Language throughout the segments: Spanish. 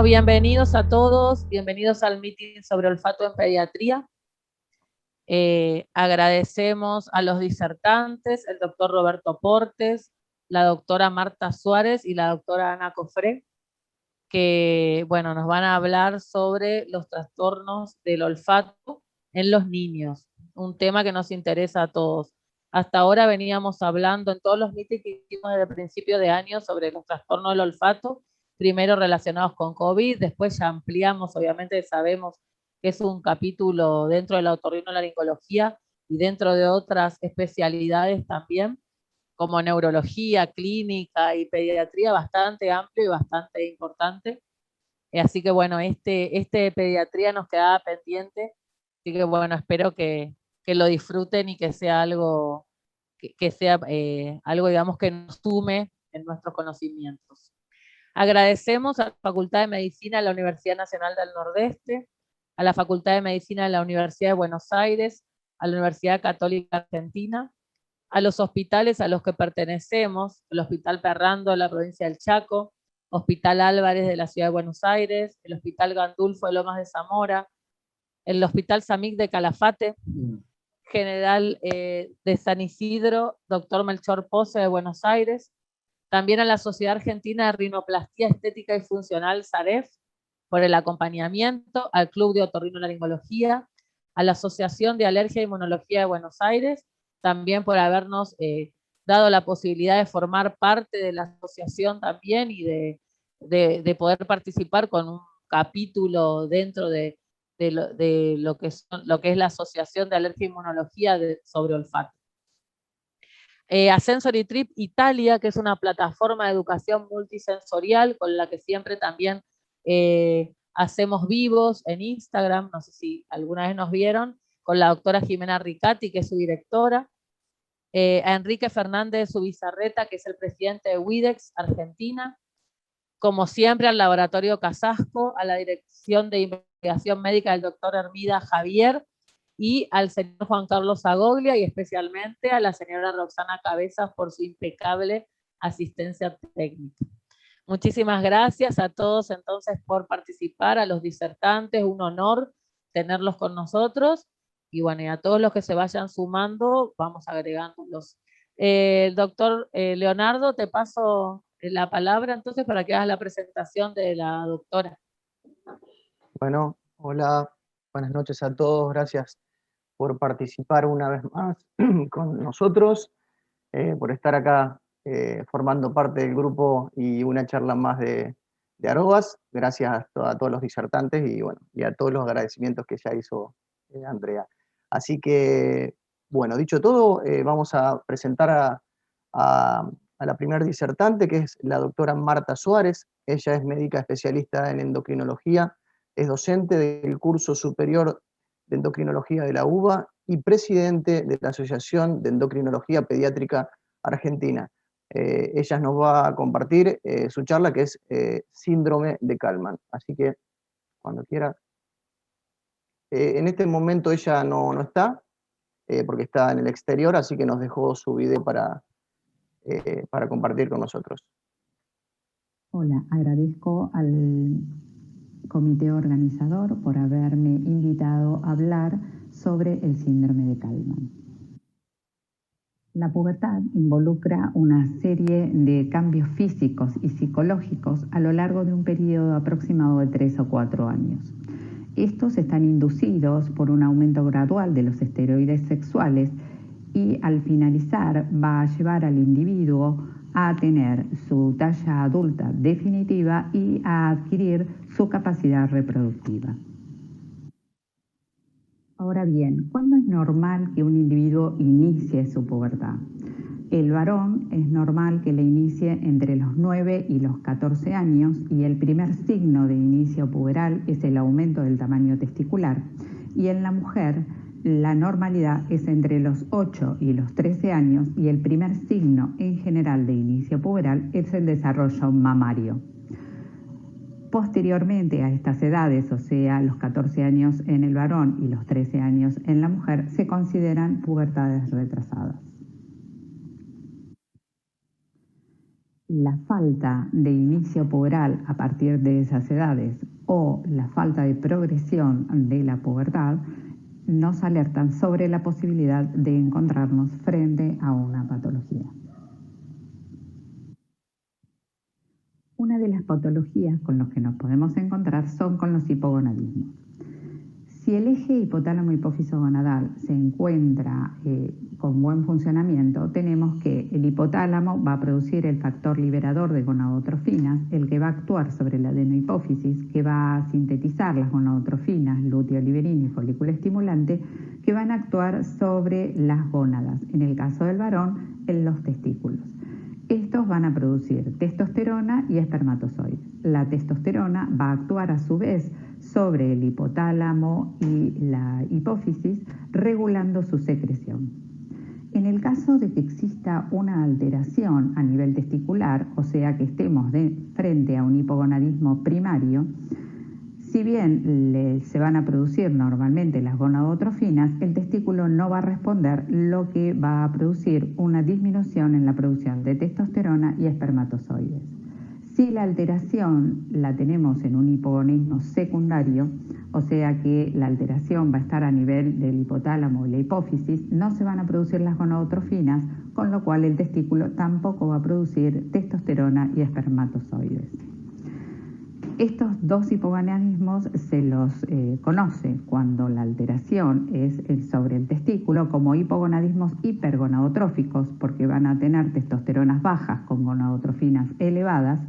bienvenidos a todos, bienvenidos al meeting sobre olfato en pediatría. Agradecemos a los disertantes, el doctor Roberto Portes, la doctora Marta Suárez y la doctora Ana Cofré, que bueno, nos van a hablar sobre los trastornos del olfato en los niños, un tema que nos interesa a todos. Hasta ahora veníamos hablando en todos los meetings que hicimos desde el principio de año sobre los trastornos del olfato, primero relacionados con COVID, después ya ampliamos, obviamente sabemos que es un capítulo dentro de la otorrinolaringología y dentro de otras especialidades también, como neurología, clínica y pediatría, bastante amplio y bastante importante. Así que bueno, este pediatría nos quedaba pendiente, así que bueno, espero que lo disfruten y que sea algo, que sea algo, digamos, que nos sume en nuestros conocimientos. Agradecemos a la Facultad de Medicina de la Universidad Nacional del Nordeste, a la Facultad de Medicina de la Universidad de Buenos Aires, a la Universidad Católica Argentina, a los hospitales a los que pertenecemos, el Hospital Perrando de la provincia del Chaco, Hospital Álvarez de la Ciudad de Buenos Aires, el Hospital Gandulfo de Lomas de Zamora, el Hospital Samic de Calafate, General de San Isidro, Dr. Melchor Pose de Buenos Aires, también a la Sociedad Argentina de Rinoplastía Estética y Funcional, SAREF, por el acompañamiento, al Club de Otorrinolaringología, a la Asociación de Alergia e Inmunología de Buenos Aires, también por habernos dado la posibilidad de formar parte de la asociación también y de poder participar con un capítulo dentro de lo que es la Asociación de Alergia e Inmunología sobre olfato. A Sensory Trip Italia, que es una plataforma de educación multisensorial con la que siempre también hacemos vivos en Instagram, no sé si alguna vez nos vieron, con la doctora Jimena Ricati, que es su directora, a Enrique Fernández Subizarreta, que es el presidente de WIDEX Argentina, como siempre al Laboratorio Casasco, a la Dirección de Investigación Médica del doctor Hermida Javier, y al señor Juan Carlos Agoglia, y especialmente a la señora Roxana Cabezas por su impecable asistencia técnica. Muchísimas gracias a todos entonces por participar, a los disertantes, un honor tenerlos con nosotros, y bueno, y a todos los que se vayan sumando, vamos agregándolos. Doctor Leonardo, te paso la palabra entonces para que hagas la presentación de la doctora. Bueno, hola, buenas noches a todos, gracias por participar una vez más con nosotros, por estar acá formando parte del grupo y una charla más de Arobas. Gracias a todos los disertantes y, bueno, y a todos los agradecimientos que ya hizo Andrea. Así que, bueno, dicho todo, vamos a presentar a la primera disertante, que es la doctora Marta Suárez. Ella es médica especialista en endocrinología, es docente del curso superior de endocrinología de la UBA y presidente de la Asociación de Endocrinología Pediátrica Argentina. Ella nos va a compartir su charla, que es Síndrome de Kallmann. Así que, cuando quiera. En este momento ella no está, porque está en el exterior, así que nos dejó su video para compartir con nosotros. Hola, agradezco al comité organizador por haberme invitado a hablar sobre el síndrome de Kallmann. La pubertad involucra una serie de cambios físicos y psicológicos a lo largo de un periodo aproximado de 3 o 4 años. Estos están inducidos por un aumento gradual de los esteroides sexuales y al finalizar va a llevar al individuo a tener su talla adulta definitiva y a adquirir su capacidad reproductiva. Ahora bien, ¿cuándo es normal que un individuo inicie su pubertad? El varón es normal que le inicie entre los 9 y los 14 años y el primer signo de inicio puberal es el aumento del tamaño testicular, y en la mujer la normalidad es entre los 8 y los 13 años y el primer signo en general de inicio puberal es el desarrollo mamario. Posteriormente a estas edades, o sea, los 14 años en el varón y los 13 años en la mujer, se consideran pubertades retrasadas. La falta de inicio puberal a partir de esas edades o la falta de progresión de la pubertad nos alertan sobre la posibilidad de encontrarnos frente a una patología. Una de las patologías con las que nos podemos encontrar son con los hipogonadismos. Si el eje hipotálamo-hipófiso-gonadal se encuentra con buen funcionamiento, tenemos que el hipotálamo va a producir el factor liberador de gonadotrofinas, el que va a actuar sobre la adenohipófisis, que va a sintetizar las gonadotrofinas, lúteo, liberina y folículo estimulante, que van a actuar sobre las gónadas, en el caso del varón, en los testículos. Estos van a producir testosterona y espermatozoides. La testosterona va a actuar a su vez sobre el hipotálamo y la hipófisis, regulando su secreción. En el caso de que exista una alteración a nivel testicular, o sea que estemos frente a un hipogonadismo primario, si bien se van a producir normalmente las gonadotrofinas, el testículo no va a responder, lo que va a producir una disminución en la producción de testosterona y espermatozoides. Si la alteración la tenemos en un hipogonadismo secundario, o sea que la alteración va a estar a nivel del hipotálamo y la hipófisis, no se van a producir las gonadotrofinas, con lo cual el testículo tampoco va a producir testosterona y espermatozoides. Estos dos hipogonadismos se los conoce cuando la alteración es sobre el testículo como hipogonadismos hipergonadotróficos, porque van a tener testosteronas bajas con gonadotrofinas elevadas,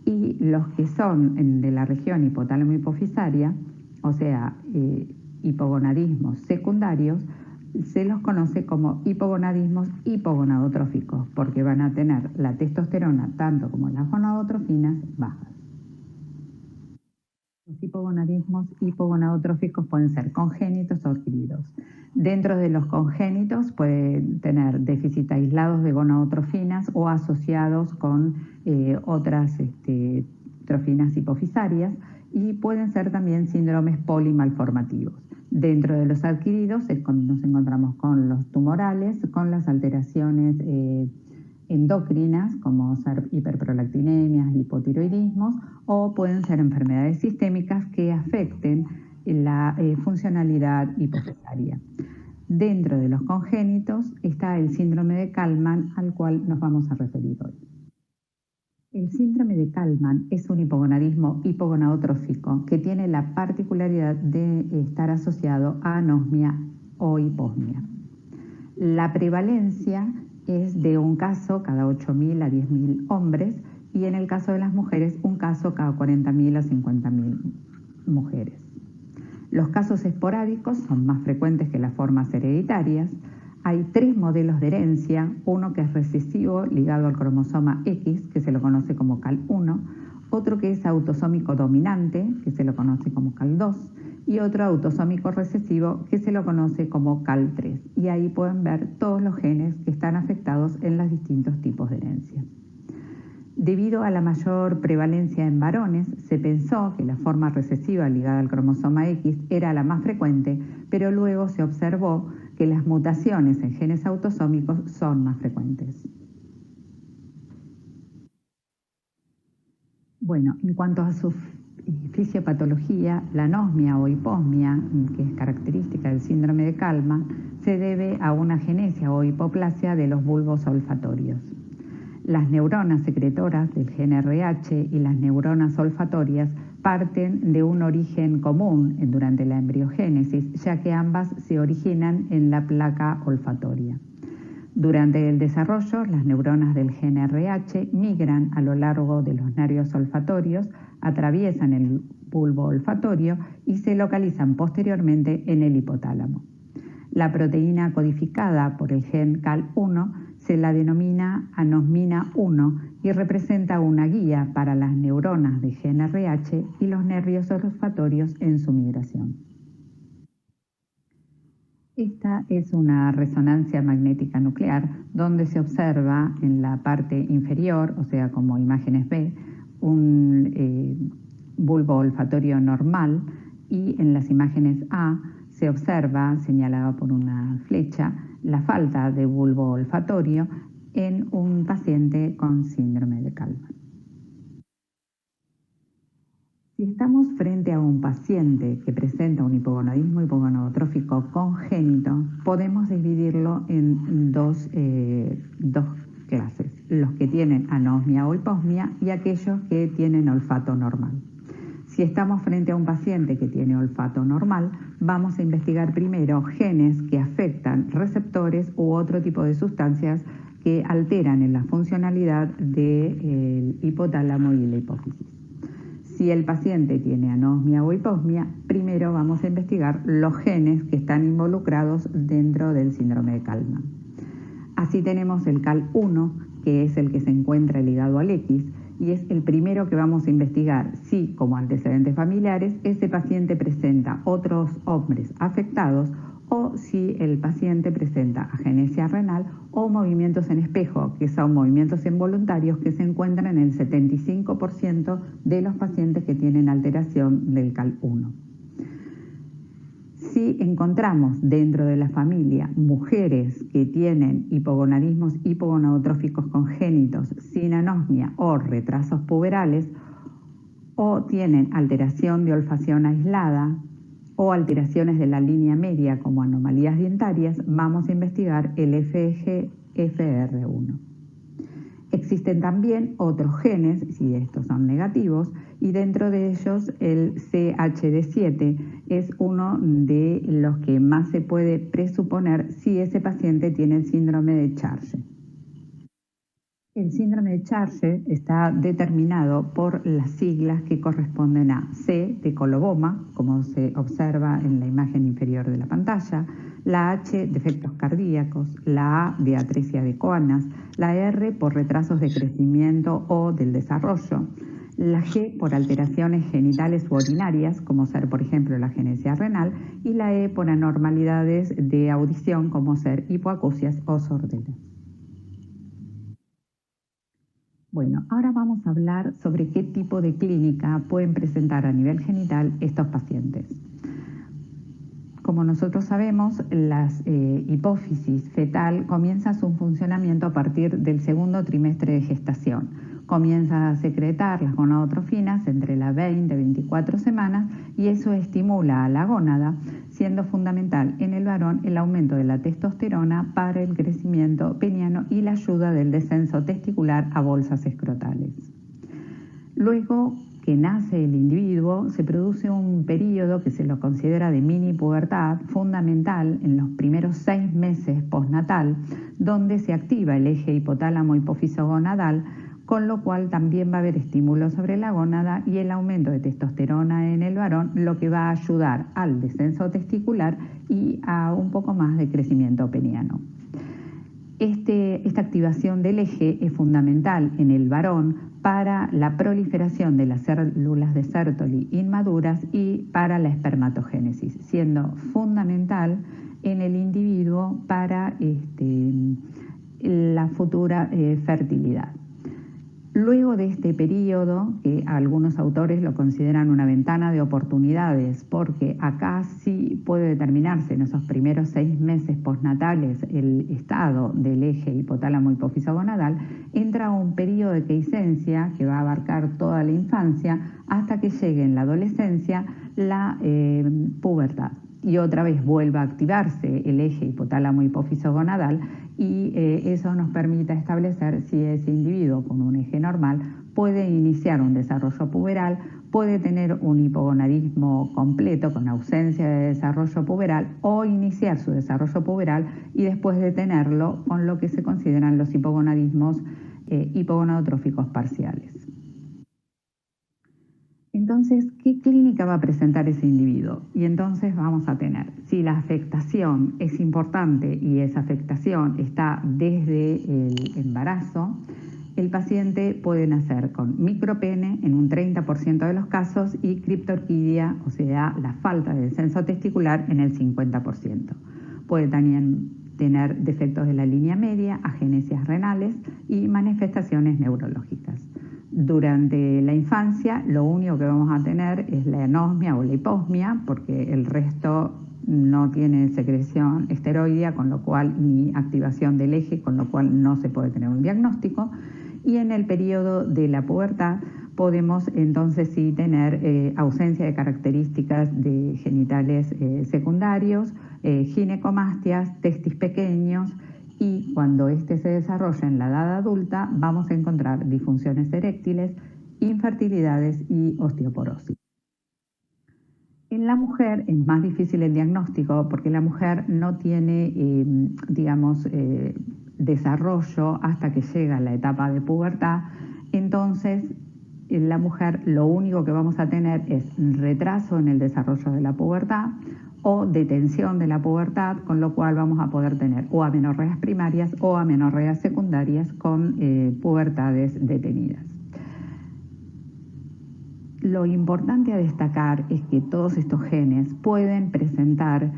y los que son de la región hipotálamo-hipofisaria, o sea, hipogonadismos secundarios, se los conoce como hipogonadismos hipogonadotróficos, porque van a tener la testosterona tanto como las gonadotrofinas bajas. Los hipogonadismos hipogonadotróficos pueden ser congénitos o adquiridos. Dentro de los congénitos pueden tener déficit aislados de gonadotrofinas o asociados con otras trofinas hipofisarias, y pueden ser también síndromes polimalformativos. Dentro de los adquiridos nos encontramos con los tumorales, con las alteraciones endocrinas, como ser hiperprolactinemias, hipotiroidismos, o pueden ser enfermedades sistémicas que afecten la funcionalidad hipofisaria. Dentro de los congénitos está el síndrome de Kallmann, al cual nos vamos a referir hoy. El síndrome de Kallmann es un hipogonadismo hipogonadotrófico que tiene la particularidad de estar asociado a anosmia o hiposmia. La prevalencia es de un caso cada 8.000 a 10.000 hombres, y en el caso de las mujeres, un caso cada 40.000 a 50.000 mujeres. Los casos esporádicos son más frecuentes que las formas hereditarias. Hay 3 modelos de herencia, uno que es recesivo ligado al cromosoma X, que se lo conoce como CAL1, otro que es autosómico dominante, que se lo conoce como CAL2, y otro autosómico recesivo, que se lo conoce como CAL3. Y ahí pueden ver todos los genes que están afectados en los distintos tipos de herencia. Debido a la mayor prevalencia en varones, se pensó que la forma recesiva ligada al cromosoma X era la más frecuente, pero luego se observó que las mutaciones en genes autosómicos son más frecuentes. Bueno, en cuanto a su fisiopatología, la anosmia o hiposmia, que es característica del síndrome de Kallmann, se debe a una agenesia o hipoplasia de los bulbos olfatorios. Las neuronas secretoras del gen RH y las neuronas olfatorias parten de un origen común durante la embriogénesis, ya que ambas se originan en la placa olfatoria. Durante el desarrollo, las neuronas del gen RH migran a lo largo de los nervios olfatorios, atraviesan el bulbo olfatorio y se localizan posteriormente en el hipotálamo. La proteína codificada por el gen CAL1 se la denomina anosmina 1 y representa una guía para las neuronas de gen RH y los nervios olfatorios en su migración. Esta es una resonancia magnética nuclear donde se observa en la parte inferior, o sea como imágenes B, un bulbo olfatorio normal, y en las imágenes A se observa, señalada por una flecha, la falta de bulbo olfatorio en un paciente con síndrome de Kallmann. Si estamos frente a un paciente que presenta un hipogonadismo hipogonadotrófico congénito, podemos dividirlo en dos clases, los que tienen anosmia o hiposmia y aquellos que tienen olfato normal. Si estamos frente a un paciente que tiene olfato normal, vamos a investigar primero genes que afectan receptores u otro tipo de sustancias que alteran en la funcionalidad del hipotálamo y la hipófisis. Si el paciente tiene anosmia o hiposmia, primero vamos a investigar los genes que están involucrados dentro del síndrome de Kallmann. Así tenemos el CAL1, que es el que se encuentra ligado al X, y es el primero que vamos a investigar si, como antecedentes familiares, ese paciente presenta otros hombres afectados o si el paciente presenta agenesia renal o movimientos en espejo, que son movimientos involuntarios que se encuentran en el 75% de los pacientes que tienen alteración del CAL1. Si encontramos dentro de la familia mujeres que tienen hipogonadismos hipogonadotróficos congénitos sin anosmia o retrasos puberales, o tienen alteración de olfacción aislada o alteraciones de la línea media como anomalías dientarias, vamos a investigar el FGFR1. Existen también otros genes, si estos son negativos, y dentro de ellos el CHD7 es uno de los que más se puede presuponer si ese paciente tiene el síndrome de Charge. El síndrome de Charge está determinado por las siglas que corresponden a C de coloboma, como se observa en la imagen inferior de la pantalla, la H de efectos cardíacos, la A de atresia de Coanas, la R por retrasos de crecimiento o del desarrollo, la G por alteraciones genitales u urinarias, como ser por ejemplo la agenesia renal, y la E por anormalidades de audición, como ser hipoacusias o sordera. Bueno, ahora vamos a hablar sobre qué tipo de clínica pueden presentar a nivel genital estos pacientes. Como nosotros sabemos, la hipófisis fetal comienza su funcionamiento a partir del segundo trimestre de gestación. Comienza a secretar las gonadotrofinas entre las 20 y 24 semanas y eso estimula a la gónada, siendo fundamental en el varón el aumento de la testosterona para el crecimiento peniano y la ayuda del descenso testicular a bolsas escrotales. Luego que nace el individuo, se produce un periodo que se lo considera de mini pubertad, fundamental en los primeros 6 meses postnatal, donde se activa el eje hipotálamo hipófiso gonadal, con lo cual también va a haber estímulo sobre la gónada y el aumento de testosterona en el varón, lo que va a ayudar al descenso testicular y a un poco más de crecimiento peniano. Esta activación del eje es fundamental en el varón para la proliferación de las células de Sertoli inmaduras y para la espermatogénesis, siendo fundamental en el individuo para la futura fertilidad. Luego de este periodo, que algunos autores lo consideran una ventana de oportunidades, porque acá sí puede determinarse en esos primeros 6 meses postnatales el estado del eje hipotálamo hipófiso gonadal, entra un periodo de quiescencia que va a abarcar toda la infancia hasta que llegue en la adolescencia la pubertad. Y otra vez vuelva a activarse el eje hipotálamo hipófiso gonadal y eso nos permite establecer si ese individuo con un eje normal puede iniciar un desarrollo puberal, puede tener un hipogonadismo completo con ausencia de desarrollo puberal o iniciar su desarrollo puberal y después detenerlo con lo que se consideran los hipogonadismos hipogonadotróficos parciales. Entonces, ¿qué clínica va a presentar ese individuo? Y entonces vamos a tener, si la afectación es importante y esa afectación está desde el embarazo, el paciente puede nacer con micropene en un 30% de los casos y criptorquidia, o sea, la falta de descenso testicular en el 50%. Puede también tener defectos de la línea media, agenesias renales y manifestaciones neurológicas. Durante la infancia lo único que vamos a tener es la anosmia o la hiposmia, porque el resto no tiene secreción esteroidea, con lo cual ni activación del eje, con lo cual no se puede tener un diagnóstico. Y en el periodo de la pubertad podemos entonces sí tener ausencia de características de genitales secundarios, ginecomastias, testis pequeños, y cuando este se desarrolla en la edad adulta vamos a encontrar disfunciones eréctiles, infertilidades y osteoporosis. En la mujer es más difícil el diagnóstico porque la mujer no tiene, desarrollo hasta que llega a la etapa de pubertad. Entonces, en la mujer lo único que vamos a tener es retraso en el desarrollo de la pubertad o detención de la pubertad, con lo cual vamos a poder tener o amenorreas primarias o amenorreas secundarias con pubertades detenidas. Lo importante a destacar es que todos estos genes pueden presentar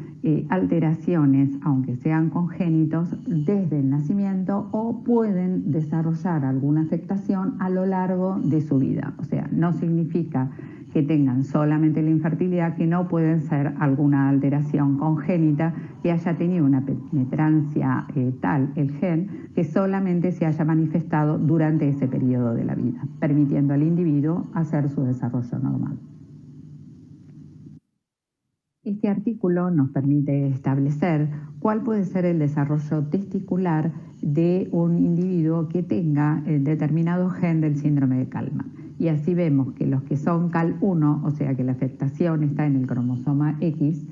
alteraciones, aunque sean congénitos, desde el nacimiento o pueden desarrollar alguna afectación a lo largo de su vida. O sea, no significa que tengan solamente la infertilidad, que no pueden ser alguna alteración congénita que haya tenido una penetrancia tal el gen que solamente se haya manifestado durante ese periodo de la vida, permitiendo al individuo hacer su desarrollo normal. Este artículo nos permite establecer cuál puede ser el desarrollo testicular de un individuo que tenga determinado gen del síndrome de Kallmann. Y así vemos que los que son CAL1, o sea que la afectación está en el cromosoma X,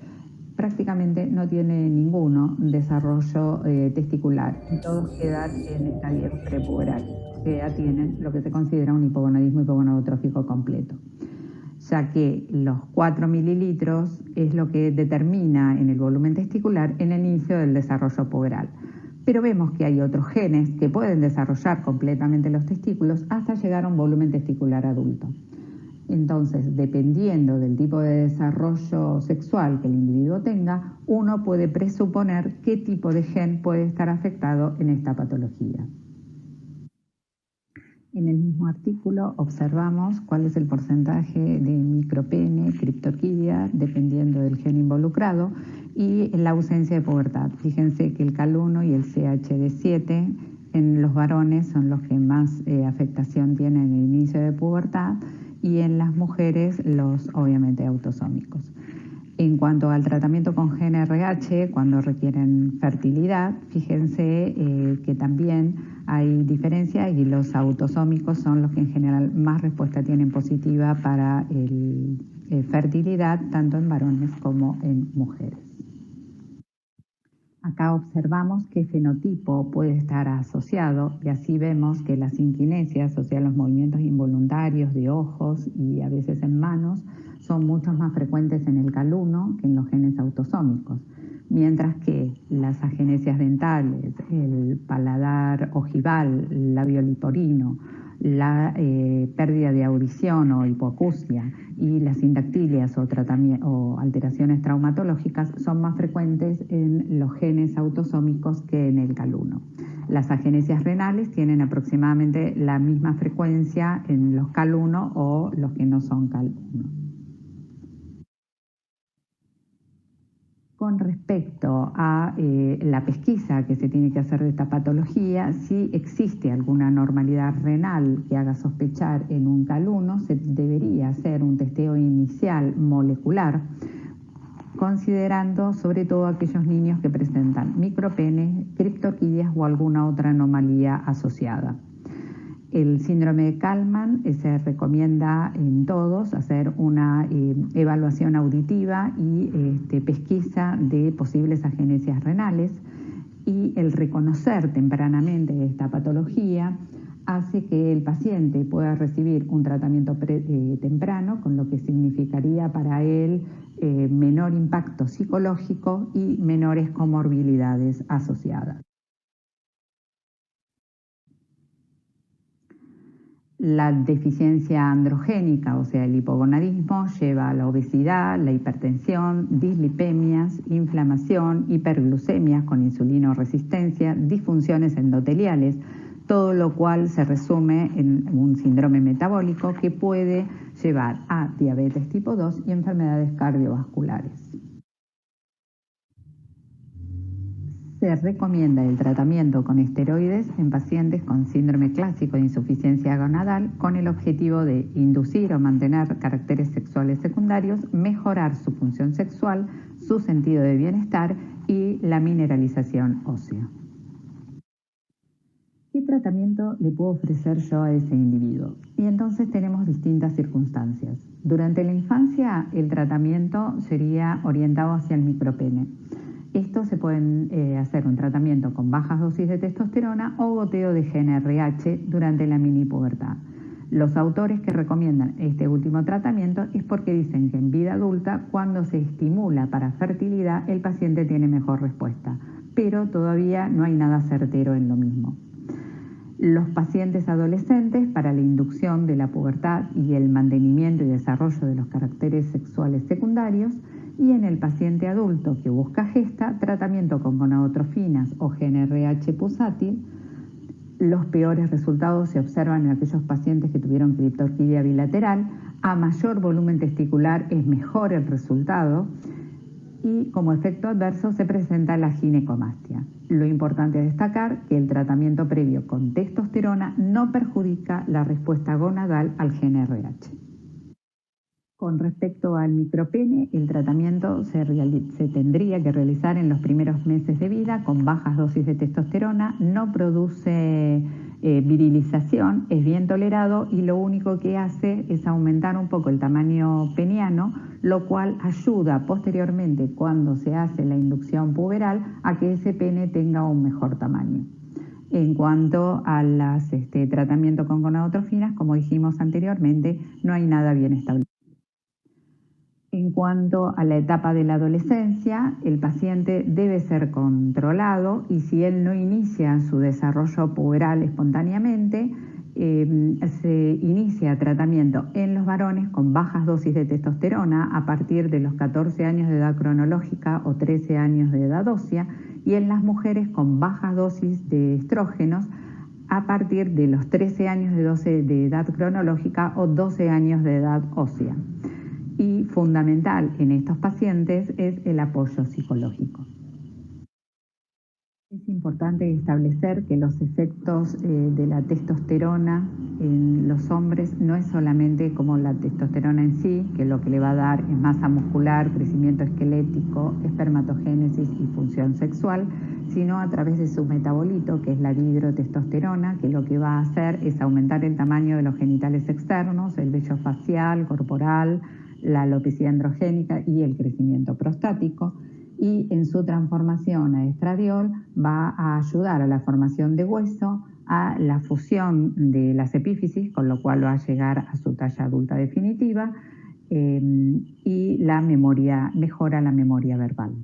prácticamente no tiene ninguno desarrollo testicular y todos quedan en estadios prepuberales, o sea, tienen lo que se considera un hipogonadismo hipogonadotrófico completo, ya que los 4 mililitros es lo que determina en el volumen testicular en el inicio del desarrollo puberal. Pero vemos que hay otros genes que pueden desarrollar completamente los testículos hasta llegar a un volumen testicular adulto. Entonces, dependiendo del tipo de desarrollo sexual que el individuo tenga, uno puede presuponer qué tipo de gen puede estar afectado en esta patología. En el mismo artículo observamos cuál es el porcentaje de micropene, criptorquidia, dependiendo del gen involucrado, y la ausencia de pubertad. Fíjense que el CAL1 y el CHD7 en los varones son los que más afectación tienen en el inicio de pubertad, y en las mujeres los obviamente autosómicos. En cuanto al tratamiento con GnRH, cuando requieren fertilidad, fíjense que también hay diferencia y los autosómicos son los que en general más respuesta tienen positiva para fertilidad, tanto en varones como en mujeres. Acá observamos qué fenotipo puede estar asociado y así vemos que las inquinesias, o sea, los movimientos involuntarios de ojos y a veces en manos, son mucho más frecuentes en el CAL1 que en los genes autosómicos, mientras que las agenesias dentales, el paladar ojival, labio liporino, la pérdida de audición o hipoacusia y las sindactilias o alteraciones traumatológicas son más frecuentes en los genes autosómicos que en el CAL1. Las agenesias renales tienen aproximadamente la misma frecuencia en los CAL1 o los que no son CAL1. Con respecto a la pesquisa que se tiene que hacer de esta patología, si existe alguna normalidad renal que haga sospechar en un CAL1, se debería hacer un testeo inicial molecular, considerando sobre todo aquellos niños que presentan micropene, criptorquidias o alguna otra anomalía asociada. El síndrome de Kallmann se recomienda en todos hacer una evaluación auditiva y pesquisa de posibles agenesias renales, y el reconocer tempranamente esta patología hace que el paciente pueda recibir un tratamiento temprano, con lo que significaría para él menor impacto psicológico y menores comorbilidades asociadas. La deficiencia androgénica, o sea, el hipogonadismo, lleva a la obesidad, la hipertensión, dislipemias, inflamación, hiperglucemias con insulinoresistencia, disfunciones endoteliales, todo lo cual se resume en un síndrome metabólico que puede llevar a diabetes tipo 2 y enfermedades cardiovasculares. Se recomienda el tratamiento con esteroides en pacientes con síndrome clásico de insuficiencia gonadal con el objetivo de inducir o mantener caracteres sexuales secundarios, mejorar su función sexual, su sentido de bienestar y la mineralización ósea. ¿Qué tratamiento le puedo ofrecer yo a ese individuo? Y entonces tenemos distintas circunstancias. Durante la infancia, el tratamiento sería orientado hacia el micropene. Esto se pueden hacer un tratamiento con bajas dosis de testosterona o goteo de GnRH durante la mini pubertad. Los autores que recomiendan este último tratamiento es porque dicen que en vida adulta, cuando se estimula para fertilidad, el paciente tiene mejor respuesta, pero todavía no hay nada certero en lo mismo. Los pacientes adolescentes, para la inducción de la pubertad y el mantenimiento y desarrollo de los caracteres sexuales secundarios, y en el paciente adulto que busca gesta, tratamiento con gonadotrofinas o GnRH pulsátil. Los peores resultados se observan en aquellos pacientes que tuvieron criptorquidia bilateral. A mayor volumen testicular es mejor el resultado y como efecto adverso se presenta la ginecomastia. Lo importante es destacar que el tratamiento previo con testosterona no perjudica la respuesta gonadal al GnRH. Con respecto al micropene, el tratamiento se tendría que realizar en los primeros meses de vida con bajas dosis de testosterona, no produce virilización, es bien tolerado y lo único que hace es aumentar un poco el tamaño peniano, lo cual ayuda posteriormente cuando se hace la inducción puberal a que ese pene tenga un mejor tamaño. En cuanto a las tratamiento con gonadotrofinas, como dijimos anteriormente, no hay nada bien establecido. En cuanto a la etapa de la adolescencia, el paciente debe ser controlado y si él no inicia su desarrollo puberal espontáneamente, se inicia tratamiento en los varones con bajas dosis de testosterona a partir de los 14 años de edad cronológica o 13 años de edad ósea y en las mujeres con bajas dosis de estrógenos a partir de los 13 años de edad cronológica o 12 años de edad ósea. Y fundamental en estos pacientes es el apoyo psicológico. Es importante establecer que los efectos de la testosterona en los hombres no es solamente como la testosterona en sí, que lo que le va a dar es masa muscular, crecimiento esquelético, espermatogénesis y función sexual, sino a través de su metabolito, que es la dihidrotestosterona, que lo que va a hacer es aumentar el tamaño de los genitales externos, el vello facial, corporal, la alopecia androgénica y el crecimiento prostático, y en su transformación a estradiol va a ayudar a la formación de hueso, a la fusión de las epífisis, con lo cual va a llegar a su talla adulta definitiva, y mejora la memoria verbal.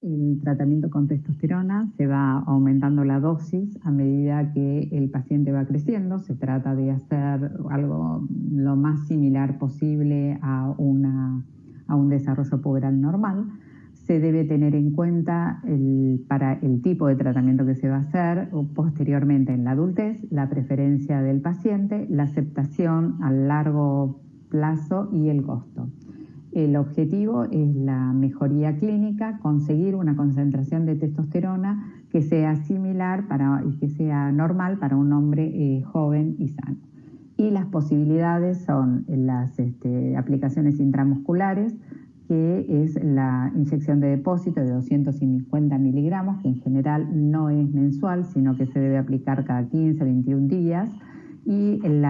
El tratamiento con testosterona se va aumentando la dosis a medida que el paciente va creciendo. Se trata de hacer algo lo más similar posible a un desarrollo puberal normal. Se debe tener en cuenta para el tipo de tratamiento que se va a hacer posteriormente en la adultez, la preferencia del paciente, la aceptación a largo plazo y el costo. El objetivo es la mejoría clínica, conseguir una concentración de testosterona que sea similar y que sea normal para un hombre joven y sano. Y las posibilidades son las aplicaciones intramusculares, que es la inyección de depósito de 250 miligramos, que en general no es mensual, sino que se debe aplicar cada 15, 21 días, y el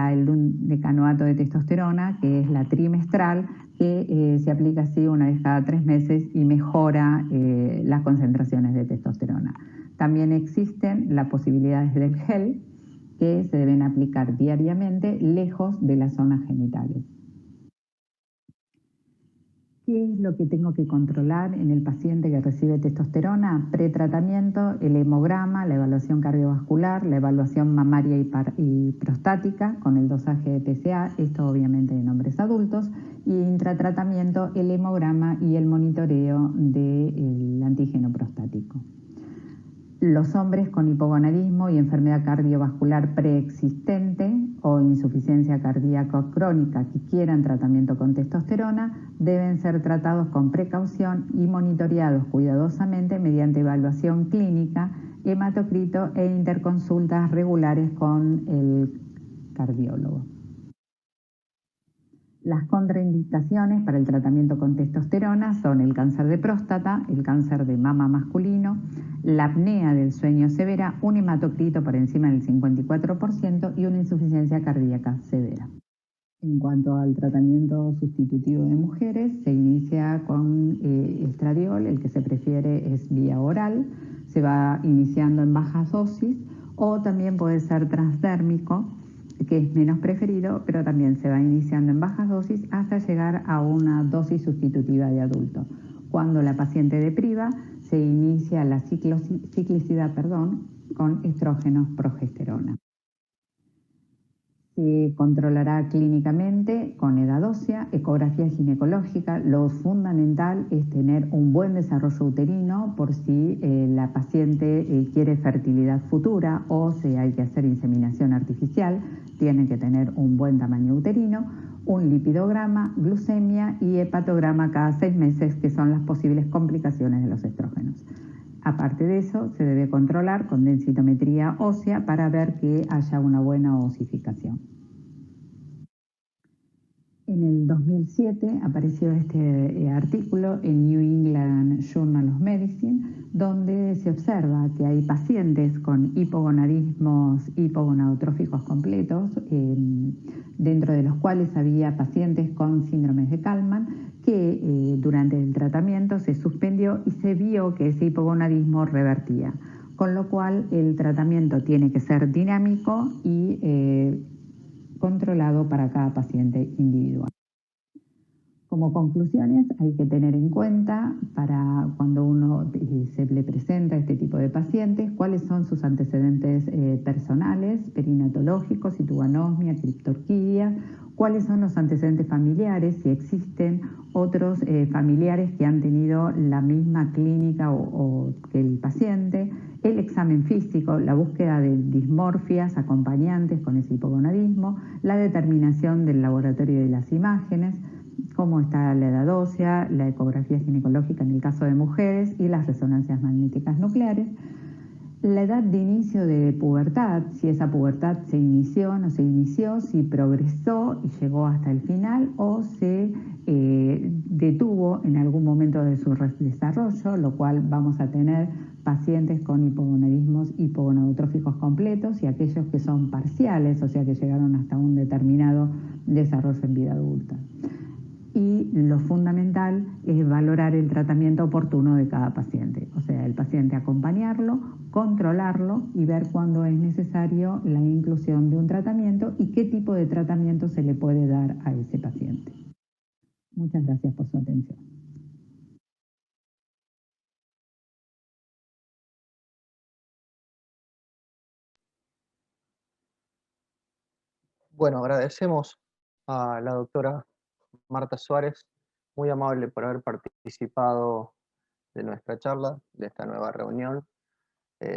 decanoato de testosterona, que es la trimestral, que se aplica así una vez cada 3 meses y mejora las concentraciones de testosterona. También existen las posibilidades del gel, que se deben aplicar diariamente lejos de las zonas genitales. ¿Qué es lo que tengo que controlar en el paciente que recibe testosterona? Pretratamiento, el hemograma, la evaluación cardiovascular, la evaluación mamaria y prostática con el dosaje de PSA, esto obviamente en hombres adultos, y intratratamiento, el hemograma y el monitoreo del antígeno prostático. Los hombres con hipogonadismo y enfermedad cardiovascular preexistente o insuficiencia cardíaca crónica que quieran tratamiento con testosterona deben ser tratados con precaución y monitoreados cuidadosamente mediante evaluación clínica, hematocrito e interconsultas regulares con el cardiólogo. Las contraindicaciones para el tratamiento con testosterona son el cáncer de próstata, el cáncer de mama masculino, la apnea del sueño severa, un hematocrito por encima del 54% y una insuficiencia cardíaca severa. En cuanto al tratamiento sustitutivo de mujeres, se inicia con estradiol, el que se prefiere es vía oral, se va iniciando en bajas dosis o también puede ser transdérmico, que es menos preferido, pero también se va iniciando en bajas dosis hasta llegar a una dosis sustitutiva de adulto. Cuando la paciente depriva, se inicia la ciclicidad con estrógenos progesterona. Se controlará clínicamente con edad ósea, ecografía ginecológica. Lo fundamental es tener un buen desarrollo uterino por si la paciente quiere fertilidad futura o si hay que hacer inseminación artificial, tiene que tener un buen tamaño uterino, un lipidograma, glucemia y hepatograma cada 6 meses, que son las posibles complicaciones de los estrógenos. Aparte de eso, se debe controlar con densitometría ósea para ver que haya una buena osificación. En el 2007 apareció este artículo en New England Journal of Medicine, donde se observa que hay pacientes con hipogonadismos hipogonadotróficos completos, dentro de los cuales había pacientes con síndromes de Kallmann, que durante el tratamiento se suspendió y se vio que ese hipogonadismo revertía, con lo cual el tratamiento tiene que ser dinámico y controlado para cada paciente individual. Como conclusiones, hay que tener en cuenta para cuando uno se le presenta a este tipo de pacientes cuáles son sus antecedentes personales, perinatológicos, citoanosmia, criptorquidia, cuáles son los antecedentes familiares, si existen otros familiares que han tenido la misma clínica o que el paciente, el examen físico, la búsqueda de dismorfias acompañantes con ese hipogonadismo, la determinación del laboratorio de las imágenes, cómo está la edad ósea, la ecografía ginecológica en el caso de mujeres y las resonancias magnéticas nucleares, la edad de inicio de pubertad, si esa pubertad se inició o no se inició, si progresó y llegó hasta el final o se detuvo en algún momento de su desarrollo, lo cual vamos a tener pacientes con hipogonadismos hipogonadotróficos completos y aquellos que son parciales, o sea que llegaron hasta un determinado desarrollo en vida adulta. Y lo fundamental es valorar el tratamiento oportuno de cada paciente, o sea, el paciente acompañarlo, controlarlo y ver cuándo es necesario la inclusión de un tratamiento y qué tipo de tratamiento se le puede dar a ese paciente. Muchas gracias por su atención. Bueno, agradecemos a la doctora Marta Suárez, muy amable por haber participado de nuestra charla, de esta nueva reunión.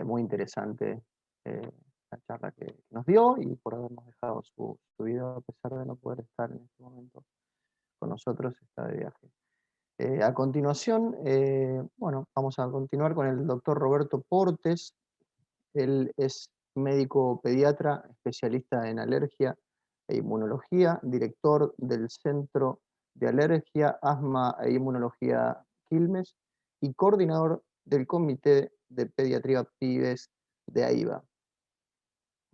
Muy interesante la charla que nos dio y por habernos dejado su video a pesar de no poder estar en este momento con nosotros, está de viaje. A continuación, bueno, vamos a continuar con el doctor Roberto Portes. Él es médico pediatra, especialista en alergia e inmunología, director del Centro de Alergia, Asma e Inmunología Quilmes y coordinador del Comité de Pediatría Pibes de AIVA.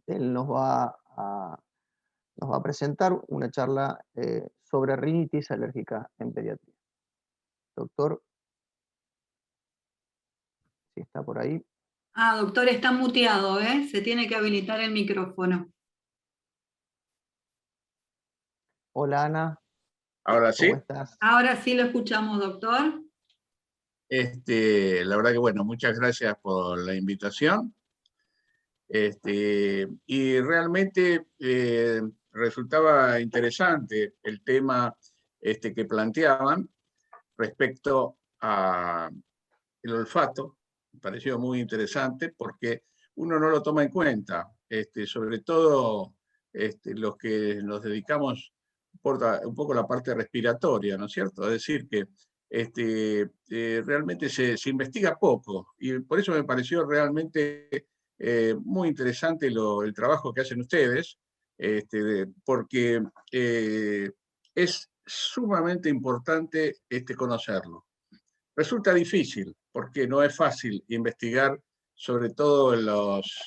Él nos va a presentar una charla sobre rinitis alérgica en pediatría. Doctor, si está por ahí. Doctor, está muteado, ¿eh? Se tiene que habilitar el micrófono. Hola, Ana. Ahora sí. ¿Cómo estás? Ahora sí lo escuchamos, doctor. La verdad que, bueno, muchas gracias por la invitación. Y realmente resultaba interesante el tema que planteaban respecto al olfato pareció muy interesante porque uno no lo toma en cuenta, sobre todo los que nos dedicamos un poco a la parte respiratoria, ¿no es cierto? Es decir, que realmente se investiga poco y por eso me pareció realmente muy interesante el trabajo que hacen ustedes, porque es sumamente importante conocerlo. Resulta difícil, porque no es fácil investigar, sobre todo en los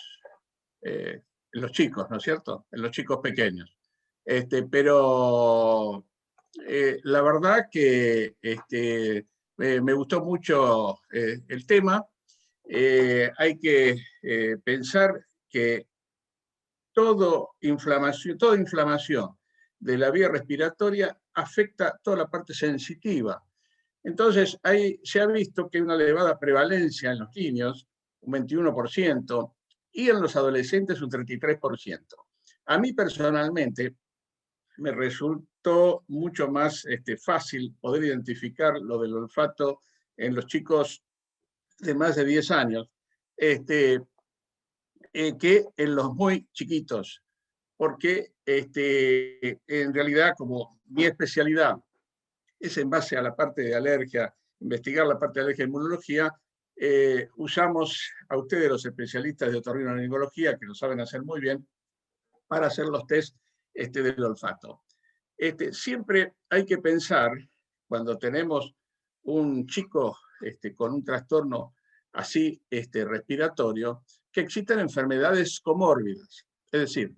chicos, ¿no es cierto? En los chicos pequeños. Pero la verdad que me gustó mucho el tema. Hay que pensar que toda inflamación de la vía respiratoria afecta toda la parte sensitiva. Entonces, ahí se ha visto que hay una elevada prevalencia en los niños, un 21%, y en los adolescentes un 33%. A mí personalmente me resultó mucho más fácil poder identificar lo del olfato en los chicos de más de 10 años que en los muy chiquitos, porque en realidad, como mi especialidad es en base a la parte de alergia, investigar la parte de alergia e inmunología, usamos a ustedes, los especialistas de otorrinolaringología, que lo saben hacer muy bien, para hacer los test del olfato. Siempre hay que pensar, cuando tenemos un chico con un trastorno así respiratorio, que existen enfermedades comórbidas. Es decir,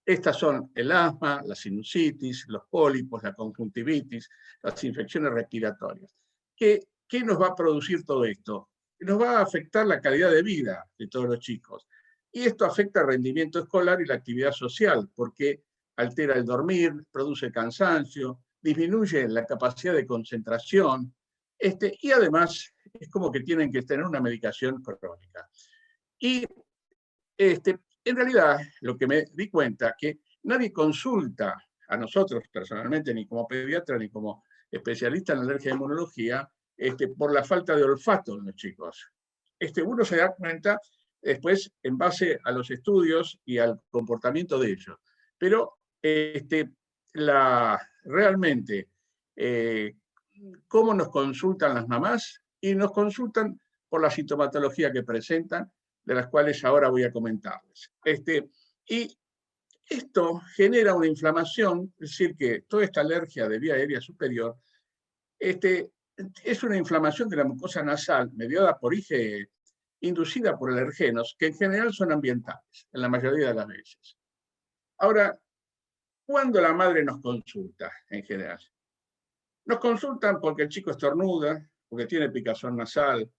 estas son el asma, la sinusitis, los pólipos, la conjuntivitis, las infecciones respiratorias. ¿Qué nos va a producir todo esto? Nos va a afectar la calidad de vida de todos los chicos. Y esto afecta el rendimiento escolar y la actividad social, porque altera el dormir, produce cansancio, disminuye la capacidad de concentración, y además es como que tienen que tener una medicación crónica. Y en realidad, lo que me di cuenta que nadie consulta a nosotros personalmente, ni como pediatra, ni como especialista en alergia e inmunología, por la falta de olfato en los chicos. Uno se da cuenta después en base a los estudios y al comportamiento de ellos. Pero realmente, cómo nos consultan las mamás, y nos consultan por la sintomatología que presentan, de las cuales ahora voy a comentarles. Y esto genera una inflamación, es decir, que toda esta alergia de vía aérea superior es una inflamación de la mucosa nasal mediada por IgE, inducida por alergenos, que en general son ambientales, en la mayoría de las veces. Ahora, ¿cuándo la madre nos consulta en general? Nos consultan porque el chico estornuda, porque tiene picazón nasal,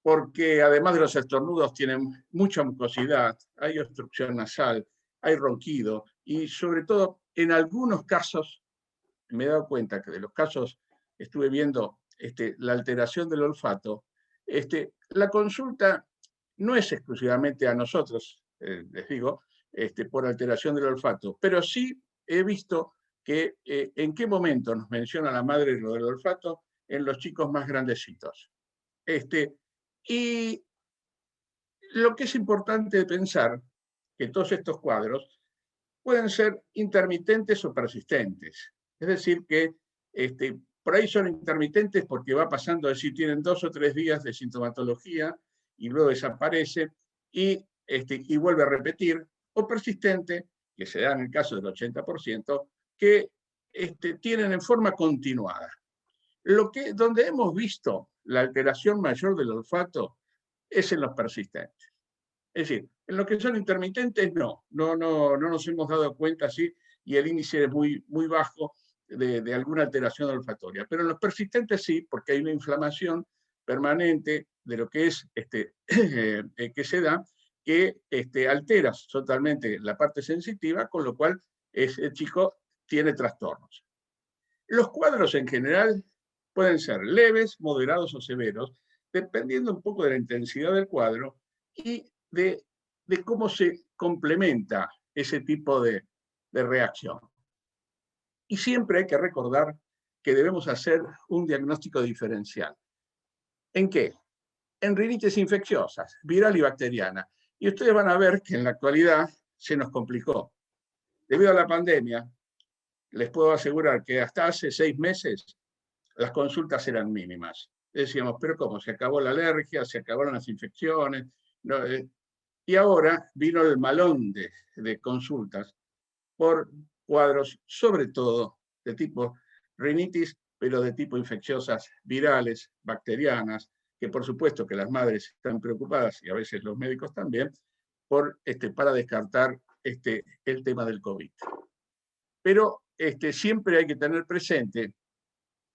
porque además de los estornudos tienen mucha mucosidad, hay obstrucción nasal, hay ronquido, y sobre todo en algunos casos, me he dado cuenta que de los casos estuve viendo la alteración del olfato, la consulta no es exclusivamente a nosotros, les digo, por alteración del olfato, pero sí he visto que en qué momento nos menciona la madre lo del olfato en los chicos más grandecitos. Y lo que es importante pensar que todos estos cuadros pueden ser intermitentes o persistentes. Es decir, que por ahí son intermitentes porque va pasando, es decir, tienen 2 o 3 días de sintomatología y luego desaparece y vuelve a repetir, o persistente, que se da en el caso del 80%, que tienen en forma continuada. Donde hemos visto la alteración mayor del olfato es en los persistentes. Es decir, en los que son intermitentes no nos hemos dado cuenta así, y el índice es muy, muy bajo de alguna alteración olfatoria. Pero en los persistentes sí, porque hay una inflamación permanente de lo que es que se da, que altera totalmente la parte sensitiva, con lo cual el chico tiene trastornos. Los cuadros en general pueden ser leves, moderados o severos, dependiendo un poco de la intensidad del cuadro y de cómo se complementa ese tipo de reacción. Y siempre hay que recordar que debemos hacer un diagnóstico diferencial. ¿En qué? en rinitis infecciosas, viral y bacteriana. Y ustedes van a ver que en la actualidad se nos complicó. Debido a la pandemia, les puedo asegurar que hasta hace 6 meses las consultas eran mínimas. Decíamos, pero ¿cómo? Se acabó la alergia, se acabaron las infecciones. No, y ahora vino el malón de consultas por cuadros, sobre todo de tipo rinitis, pero de tipo infecciosas virales, bacterianas, que por supuesto que las madres están preocupadas, y a veces los médicos también, para descartar el tema del COVID. Pero siempre hay que tener presente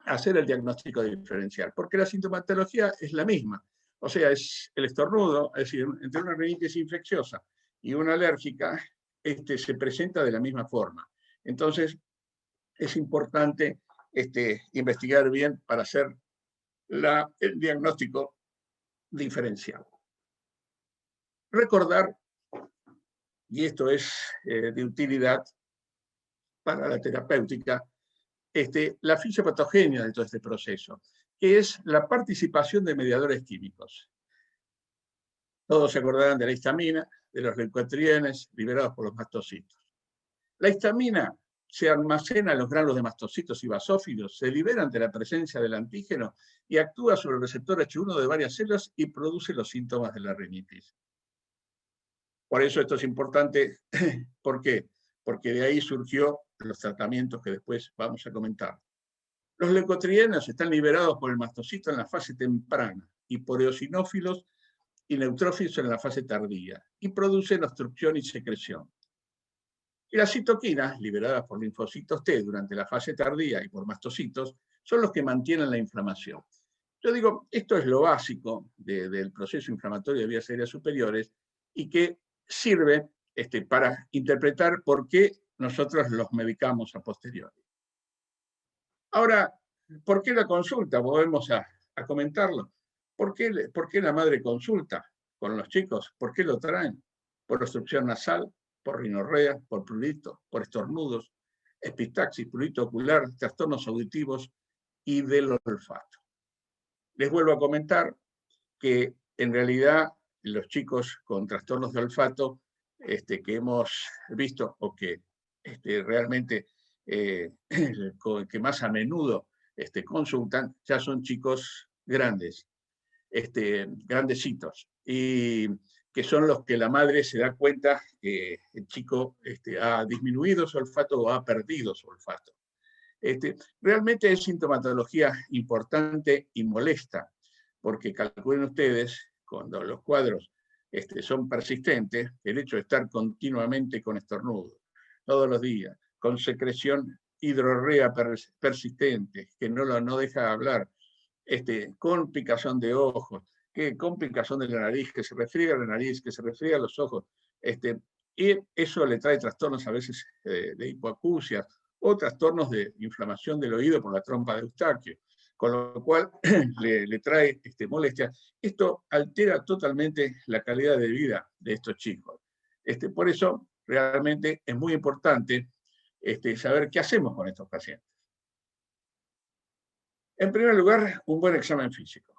hacer el diagnóstico diferencial, porque la sintomatología es la misma. O sea, es el estornudo, es decir, entre una rinitis infecciosa y una alérgica, se presenta de la misma forma. Entonces, es importante investigar bien para hacer el diagnóstico diferencial. Recordar, y esto es de utilidad para la terapéutica, la fisiopatogenia de todo este proceso, que es la participación de mediadores químicos. Todos se acordarán de la histamina, de los leucotrienes liberados por los mastocitos. La histamina se almacena en los granos de mastocitos y basófilos, se libera ante la presencia del antígeno y actúa sobre el receptor H1 de varias células y produce los síntomas de la rinitis. Por eso esto es importante. ¿Por qué? Porque de ahí surgió los tratamientos que después vamos a comentar. Los leucotrienos están liberados por el mastocito en la fase temprana y por eosinófilos y neutrófilos en la fase tardía, y producen obstrucción y secreción. Y las citoquinas, liberadas por linfocitos T durante la fase tardía y por mastocitos, son los que mantienen la inflamación. Yo digo, esto es lo básico del proceso inflamatorio de vías aéreas superiores y que sirve para interpretar por qué nosotros los medicamos a posteriori. Ahora, ¿por qué la consulta? Volvemos a comentarlo. ¿Por qué la madre consulta con los chicos? ¿Por qué lo traen? Por obstrucción nasal, por rinorrea, por prurito, por estornudos, epistaxis, prurito ocular, trastornos auditivos y del olfato. Les vuelvo a comentar que en realidad los chicos con trastornos de olfato que hemos visto o que realmente que más a menudo consultan, ya son chicos grandes, grandecitos, y que son los que la madre se da cuenta que el chico ha disminuido su olfato o ha perdido su olfato. Realmente es sintomatología importante y molesta, porque calculen ustedes, cuando los cuadros son persistentes, el hecho de estar continuamente con estornudos, todos los días, con secreción hidrorrea persistente, que no deja hablar, con picazón de ojos, con picazón de la nariz, que se resfriega la nariz, que se resfriega los ojos, y eso le trae trastornos a veces de hipoacusia o trastornos de inflamación del oído por la trompa de Eustaquio, con lo cual le trae molestia. Esto altera totalmente la calidad de vida de estos chicos. Por eso, realmente es muy importante saber qué hacemos con estos pacientes. En primer lugar, un buen examen físico.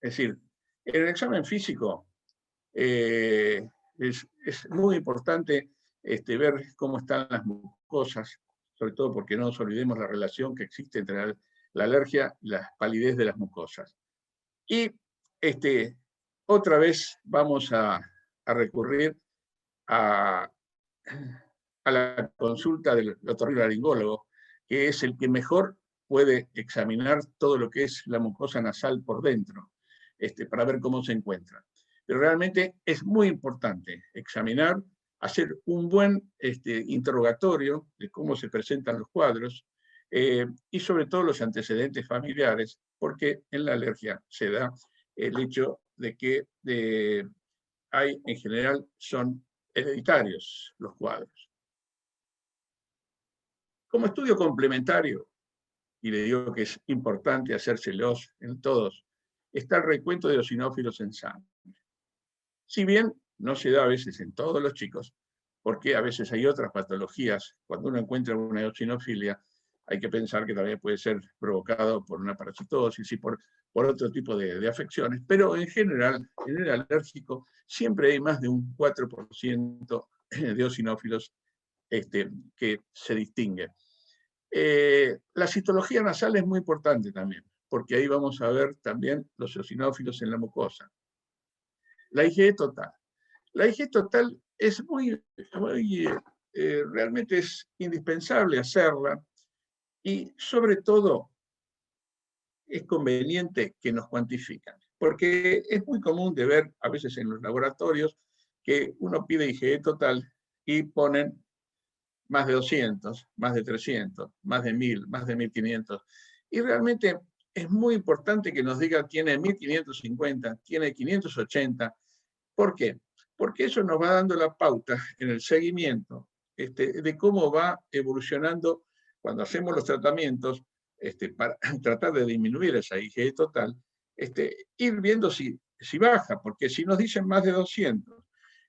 Es decir, en el examen físico es muy importante ver cómo están las mucosas, sobre todo porque no nos olvidemos la relación que existe entre la alergia y la palidez de las mucosas. Y otra vez vamos a recurrir a la consulta del otorrinolaringólogo, que es el que mejor puede examinar todo lo que es la mucosa nasal por dentro, para ver cómo se encuentra. Pero realmente es muy importante examinar, hacer un buen interrogatorio de cómo se presentan los cuadros y sobre todo los antecedentes familiares, porque en la alergia se da el hecho de que hay, en general, son hereditarios los cuadros. Como estudio complementario, y le digo que es importante hacérselos en todos, está el recuento de eosinófilos en sangre. Si bien no se da a veces en todos los chicos, porque a veces hay otras patologías, cuando uno encuentra una eosinofilia, hay que pensar que también puede ser provocado por una parasitosis y por por otro tipo de afecciones, pero en general, en el alérgico, siempre hay más de un 4% de eosinófilos que se distingue. La citología nasal es muy importante también, porque ahí vamos a ver también los eosinófilos en la mucosa. La IgE total. La IgE total es realmente es indispensable hacerla, y sobre todo es conveniente que nos cuantifican, porque es muy común de ver a veces en los laboratorios que uno pide IgE total y ponen más de 200, más de 300, más de 1000, más de 1500. Y realmente es muy importante que nos diga tiene 1550, tiene 580. ¿Por qué? Porque eso nos va dando la pauta en el seguimiento de cómo va evolucionando cuando hacemos los tratamientos para tratar de disminuir esa IgE total, ir viendo si baja, porque si nos dicen más de 200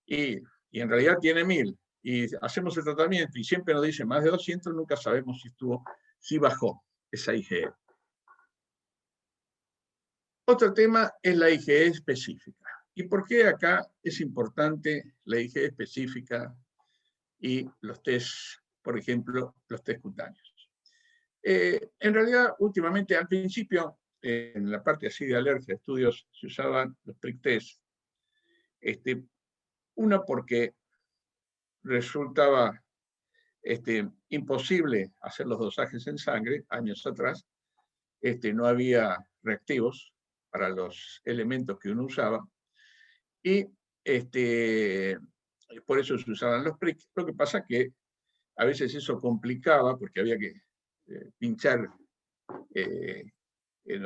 y en realidad tiene 1000, y hacemos el tratamiento y siempre nos dicen más de 200, nunca sabemos si bajó esa IgE. Otro tema es la IgE específica. ¿Y por qué acá es importante la IgE específica y los test, por ejemplo, los test cutáneos? En realidad, últimamente, al principio, en la parte así de alergia, estudios, se usaban los prick test. Uno, porque resultaba imposible hacer los dosajes en sangre, años atrás, no había reactivos para los elementos que uno usaba, y por eso se usaban los prick. Lo que pasa que a veces eso complicaba, porque había que pinchar, ¿no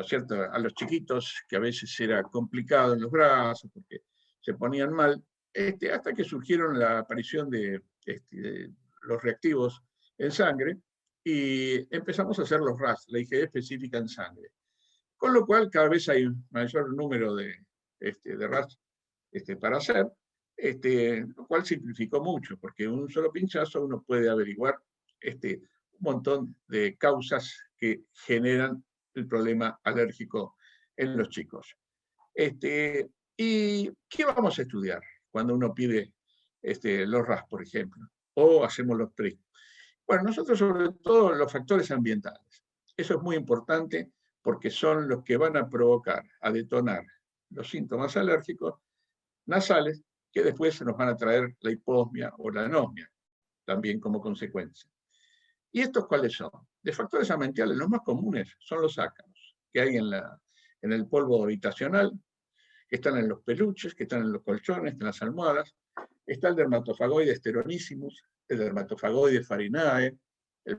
es cierto?, a los chiquitos, que a veces era complicado en los brazos, porque se ponían mal, hasta que surgieron la aparición de los reactivos en sangre, y empezamos a hacer los RAS, la IgE específica en sangre. Con lo cual cada vez hay un mayor número de RAS para hacer, lo cual simplificó mucho, porque en un solo pinchazo uno puede averiguar un montón de causas que generan el problema alérgico en los chicos. ¿Y qué vamos a estudiar cuando uno pide los RAS, por ejemplo? O hacemos los PRI. Bueno, nosotros sobre todo los factores ambientales. Eso es muy importante porque son los que van a provocar, a detonar los síntomas alérgicos nasales, que después se nos van a traer la hiposmia o la anosmia, también como consecuencia. ¿Y estos cuáles son? De factores ambientales, los más comunes son los ácaros, que hay en el polvo habitacional, que están en los peluches, que están en los colchones, en las almohadas. Está el dermatofagoides steronissimus, el dermatofagoides farinae, el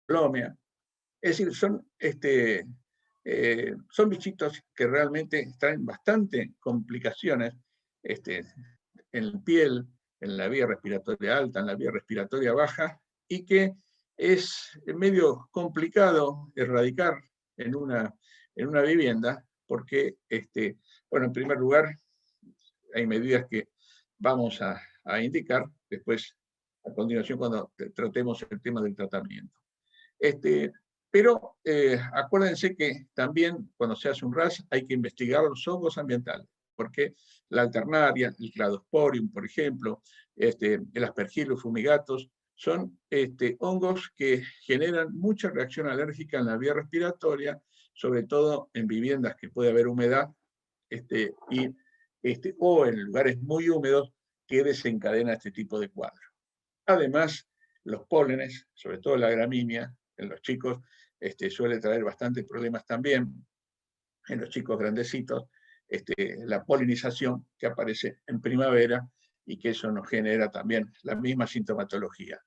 blomea. Es decir, son bichitos que realmente traen bastante complicaciones en la piel, en la vía respiratoria alta, en la vía respiratoria baja, y que es medio complicado erradicar en una vivienda, porque, bueno, en primer lugar, hay medidas que vamos a indicar después, a continuación, cuando tratemos el tema del tratamiento. Pero acuérdense que también cuando se hace un RAS hay que investigar los hongos ambientales, porque la alternaria, el cladosporium, por ejemplo, el aspergillus fumigatus, son hongos que generan mucha reacción alérgica en la vía respiratoria, sobre todo en viviendas que puede haber humedad, o en lugares muy húmedos, que desencadena este tipo de cuadro. Además, los pólenes, sobre todo la gramínea, en los chicos suele traer bastantes problemas también, en los chicos grandecitos, la polinización que aparece en primavera, y que eso nos genera también la misma sintomatología.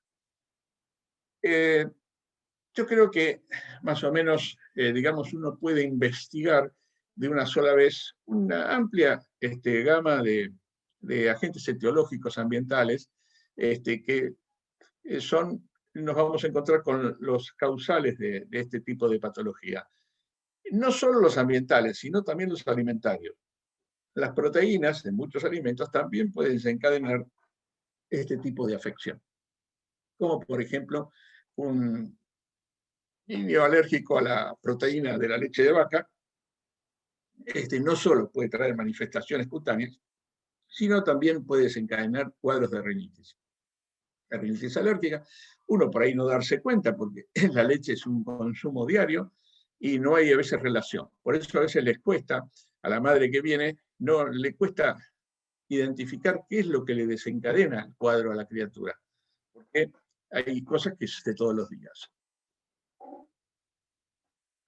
Yo creo que más o menos, digamos, uno puede investigar de una sola vez una amplia gama de agentes etiológicos ambientales que nos vamos a encontrar con los causales de este tipo de patología. No solo los ambientales, sino también los alimentarios. Las proteínas de muchos alimentos también pueden desencadenar este tipo de afección, como por ejemplo un niño alérgico a la proteína de la leche de vaca no solo puede traer manifestaciones cutáneas, sino también puede desencadenar cuadros de rinitis. La rinitis alérgica, uno por ahí no darse cuenta, porque la leche es un consumo diario y no hay a veces relación. Por eso a veces les cuesta, a la madre que viene, no le cuesta identificar qué es lo que le desencadena el cuadro a la criatura, porque hay cosas que es de todos los días.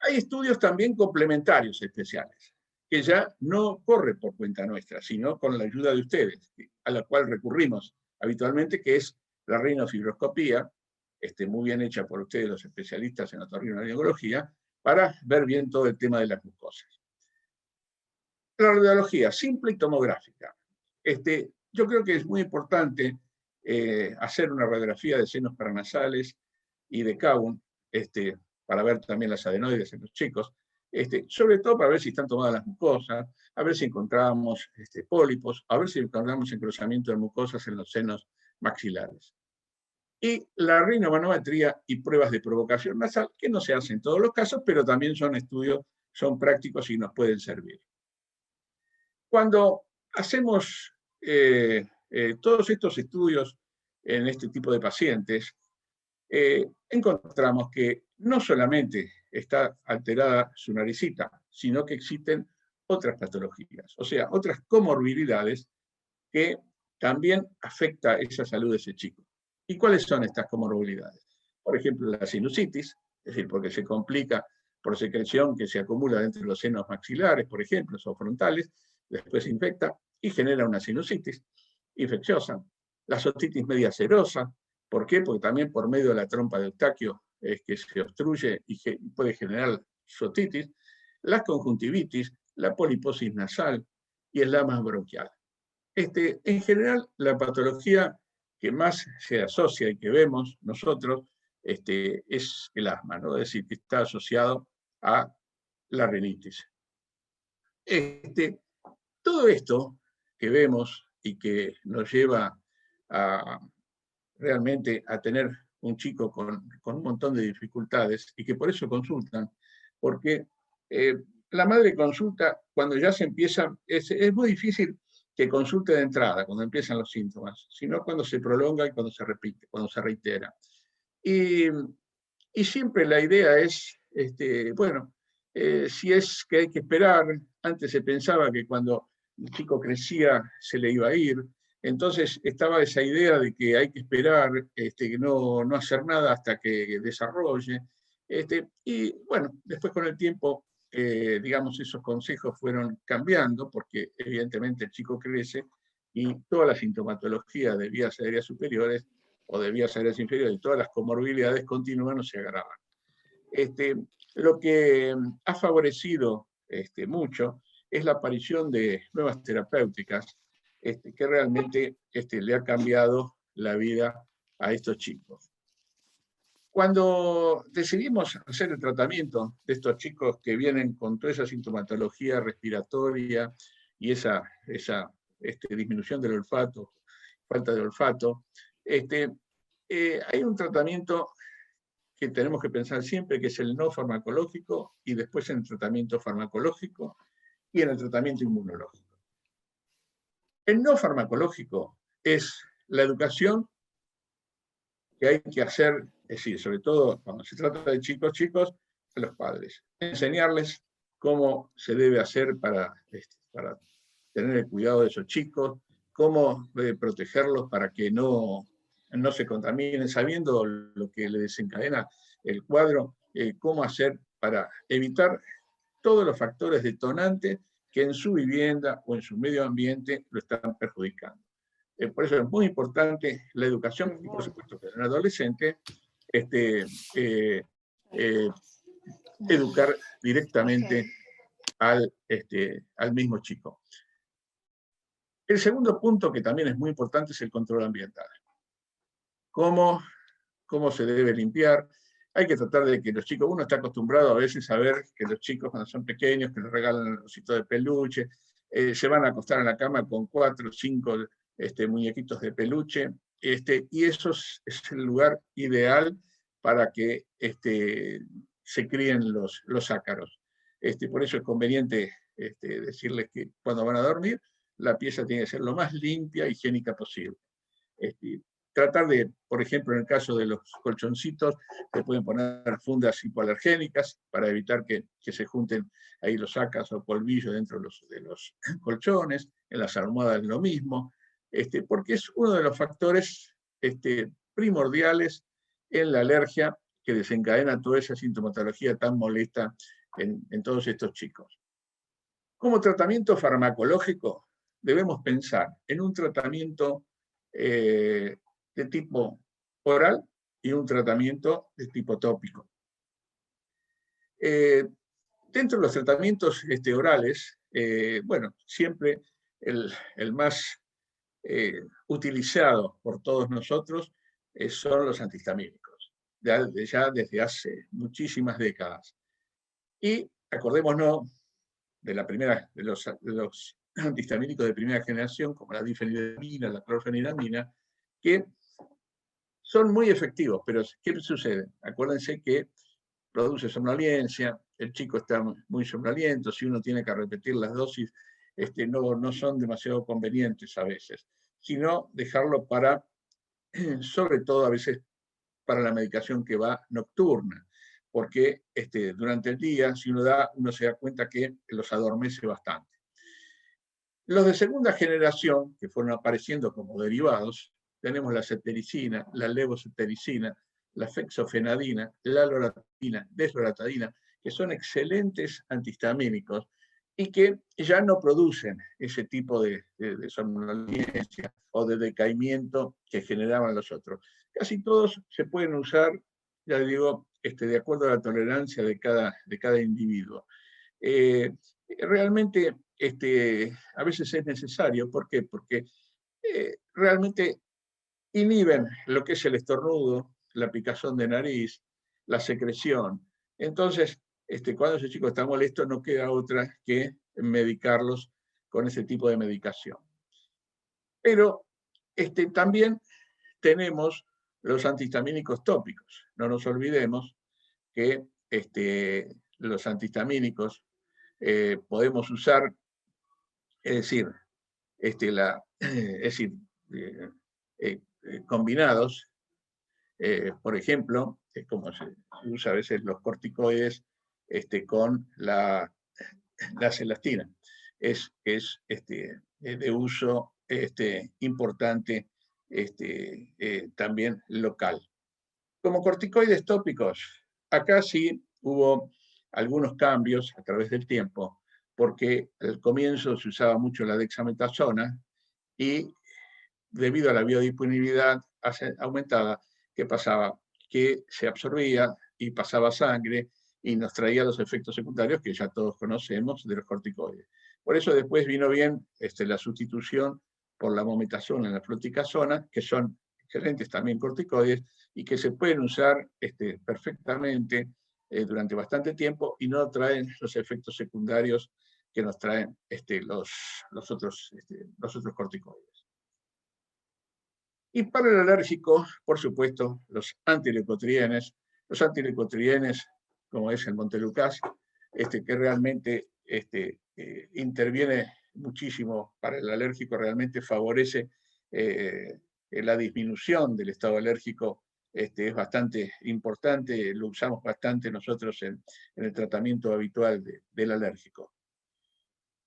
Hay estudios también complementarios especiales, que ya no corre por cuenta nuestra, sino con la ayuda de ustedes, a la cual recurrimos habitualmente, que es la rinofibroscopía, muy bien hecha por ustedes, los especialistas en otorrinolaringología, para ver bien todo el tema de las mucosas. La radiología simple y tomográfica. Yo creo que es muy importante hacer una radiografía de senos paranasales y de Cowan, para ver también las adenoides en los chicos, sobre todo para ver si están tomadas las mucosas, a ver si encontramos pólipos, a ver si encontramos encruzamiento de mucosas en los senos maxilares. Y la rinomanometría y pruebas de provocación nasal, que no se hacen en todos los casos, pero también son estudios, son prácticos y nos pueden servir. Cuando hacemos todos estos estudios en este tipo de pacientes, encontramos que no solamente está alterada su naricita, sino que existen otras patologías, o sea, otras comorbilidades que también afectan esa salud de ese chico. ¿Y cuáles son estas comorbilidades? Por ejemplo, la sinusitis, es decir, porque se complica por secreción que se acumula dentro de los senos maxilares, por ejemplo, o frontales, después se infecta y genera una sinusitis infecciosa. La otitis media serosa, ¿por qué? Porque también por medio de la trompa de Eustaquio es que se obstruye y puede generar otitis. La conjuntivitis, la poliposis nasal y el lama bronquial. En general, la patología que más se asocia y que vemos nosotros es el asma, ¿no? Es decir, que está asociado a la rinitis. Todo esto que vemos y que nos lleva a realmente a tener un chico con un montón de dificultades y que por eso consultan, porque la madre consulta cuando ya se empieza, es muy difícil que consulte de entrada, cuando empiezan los síntomas, sino cuando se prolonga y cuando se repite, cuando se reitera. Y siempre la idea es, bueno, si es que hay que esperar, antes se pensaba que cuando el chico crecía se le iba a ir, entonces estaba esa idea de que hay que esperar, que no hacer nada hasta que desarrolle. Y bueno, después con el tiempo, digamos, esos consejos fueron cambiando, porque evidentemente el chico crece y toda la sintomatología de vías aéreas superiores o de vías aéreas inferiores y todas las comorbilidades continúan o se agravan. Lo que ha favorecido mucho es la aparición de nuevas terapéuticas que realmente le ha cambiado la vida a estos chicos. Cuando decidimos hacer el tratamiento de estos chicos que vienen con toda esa sintomatología respiratoria y esa disminución del olfato, falta de olfato, hay un tratamiento que tenemos que pensar siempre, que es el no farmacológico, y después en el tratamiento farmacológico y en el tratamiento inmunológico. El no farmacológico es la educación que hay que hacer, es decir, sobre todo cuando se trata de chicos, a los padres. Enseñarles cómo se debe hacer para tener el cuidado de esos chicos, cómo protegerlos para que no se contaminen, sabiendo lo que le desencadena el cuadro, cómo hacer para evitar todos los factores detonantes que en su vivienda o en su medio ambiente lo están perjudicando. Por eso es muy importante la educación, y por supuesto que en el adolescente, educar directamente al mismo chico. El segundo punto, que también es muy importante, es el control ambiental. ¿Cómo se debe limpiar? Hay que tratar de que los chicos, uno está acostumbrado a veces a ver que los chicos cuando son pequeños, que les regalan el osito de peluche, se van a acostar en la cama con 4 o 5 muñequitos de peluche, y eso es el lugar ideal para que se críen los ácaros. Por eso es conveniente decirles que cuando van a dormir, la pieza tiene que ser lo más limpia e higiénica posible. Tratar de, por ejemplo, en el caso de los colchoncitos, se pueden poner fundas hipoalergénicas para evitar que se junten ahí los ácaros o polvillos dentro de los colchones, en las almohadas lo mismo, porque es uno de los factores primordiales en la alergia que desencadena toda esa sintomatología tan molesta en todos estos chicos. Como tratamiento farmacológico, debemos pensar en un tratamiento de tipo oral y un tratamiento de tipo tópico. Dentro de los tratamientos orales, bueno, siempre el más utilizado por todos nosotros son los antihistamínicos, ya desde hace muchísimas décadas. Y acordémonos de los antihistamínicos de primera generación, como la difenidramina, la clorfeniramina, que son muy efectivos, pero ¿qué sucede? Acuérdense que produce somnolencia, el chico está muy somnoliento, si uno tiene que repetir las dosis, no son demasiado convenientes a veces, sino dejarlo para, sobre todo a veces, para la medicación que va nocturna, porque durante el día, si uno se da cuenta que los adormece bastante. Los de segunda generación, que fueron apareciendo como derivados, tenemos la cetericina, la levocetericina, la fexofenadina, la loratadina, desloratadina, que son excelentes antihistamínicos y que ya no producen ese tipo de somnolencia o de decaimiento que generaban los otros. Casi todos se pueden usar, ya digo, de acuerdo a la tolerancia de cada individuo. Realmente a veces es necesario. ¿Por qué? Porque realmente inhiben lo que es el estornudo, la picazón de nariz, la secreción. Entonces, cuando ese chico está molesto, no queda otra que medicarlos con ese tipo de medicación. Pero también tenemos los antihistamínicos tópicos. No nos olvidemos que los antihistamínicos podemos usar, es decir, combinados, por ejemplo, como se usa a veces los corticoides con la celastina. Es de uso importante también local. Como corticoides tópicos, acá sí hubo algunos cambios a través del tiempo, porque al comienzo se usaba mucho la dexametasona y debido a la biodisponibilidad aumentada, ¿qué pasaba? Que se absorbía y pasaba sangre y nos traía los efectos secundarios que ya todos conocemos de los corticoides. Por eso después vino bien la sustitución por la mometasona y la fluticasona, que son excelentes también corticoides y que se pueden usar perfectamente durante bastante tiempo y no traen los efectos secundarios que nos traen los otros corticoides. Y para el alérgico, por supuesto, los antileucotrienes. Los antileucotrienes, como es el Montelukast, que realmente interviene muchísimo para el alérgico, realmente favorece la disminución del estado alérgico, es bastante importante, lo usamos bastante nosotros en el tratamiento habitual del alérgico.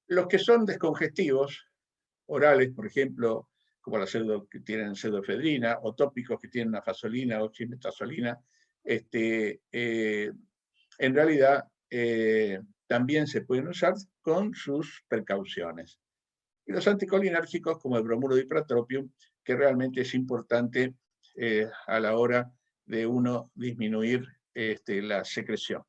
Los que son descongestivos, orales, por ejemplo, como que tienen pseudoefedrina, o tópicos que tienen afasolina o chimetazolina, en realidad también se pueden usar con sus precauciones. Y los anticolinérgicos, como el bromuro de ipratropium, que realmente es importante a la hora de uno disminuir la secreción.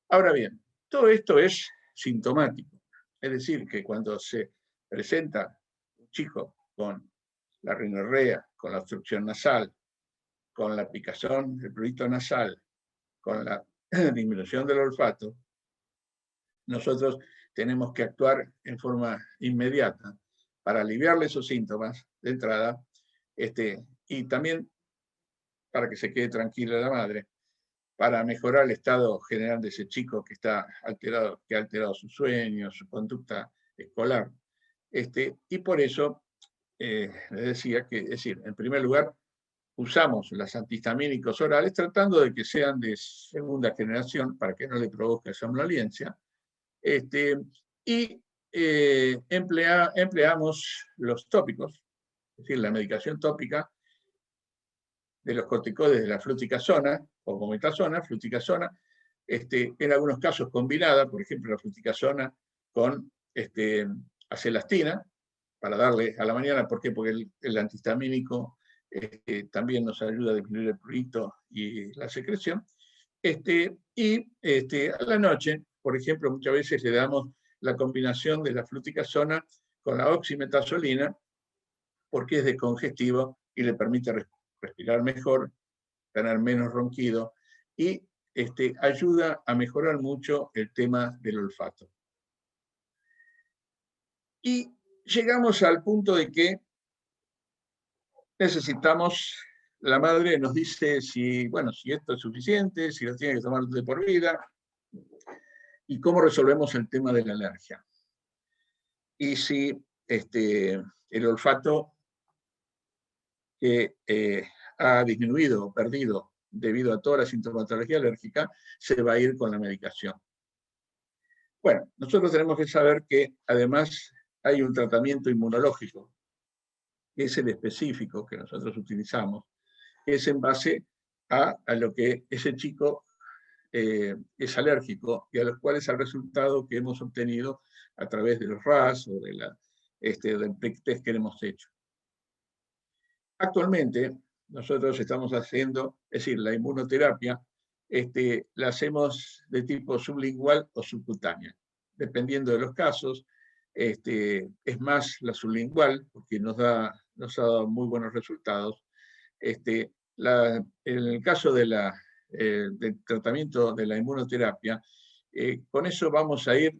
Ahora bien, todo esto es sintomático, es decir, que cuando se presenta un chico con la rinorrea, con la obstrucción nasal, con la picazón del prurito nasal, con la disminución del olfato, nosotros tenemos que actuar en forma inmediata para aliviarle esos síntomas de entrada y también para que se quede tranquila la madre, para mejorar el estado general de ese chico que está alterado, que ha alterado su sueño, su conducta escolar. Y por eso les decía que, es decir, en primer lugar, usamos los antihistamínicos orales tratando de que sean de segunda generación para que no le provoque somnolencia. Y empleamos los tópicos, es decir, la medicación tópica de los corticoides de la fluticasona o mometasona, fluticasona, en algunos casos combinada, por ejemplo, la fluticasona con acelastina, para darle a la mañana. ¿Por qué? Porque el antihistamínico también nos ayuda a disminuir el prurito y la secreción. Y a la noche, por ejemplo, muchas veces le damos la combinación de la fluticasona con la oximetazolina, porque es descongestivo y le permite respirar mejor, tener menos ronquido, y ayuda a mejorar mucho el tema del olfato. Y llegamos al punto de que necesitamos, la madre nos dice si esto es suficiente, si lo tiene que tomar de por vida, y cómo resolvemos el tema de la alergia. Y si el olfato que ha disminuido o perdido debido a toda la sintomatología alérgica, se va a ir con la medicación. Bueno, nosotros tenemos que saber que además hay un tratamiento inmunológico, que es el específico que nosotros utilizamos, que es en base a lo que ese chico es alérgico y a los cuales el resultado que hemos obtenido a través de los RAS o del prick test que hemos hecho. Actualmente, nosotros estamos haciendo, es decir, la inmunoterapia, la hacemos de tipo sublingual o subcutánea, dependiendo de los casos. Es más la sublingual, porque nos ha dado muy buenos resultados. En el caso del tratamiento de la inmunoterapia, con eso vamos a ir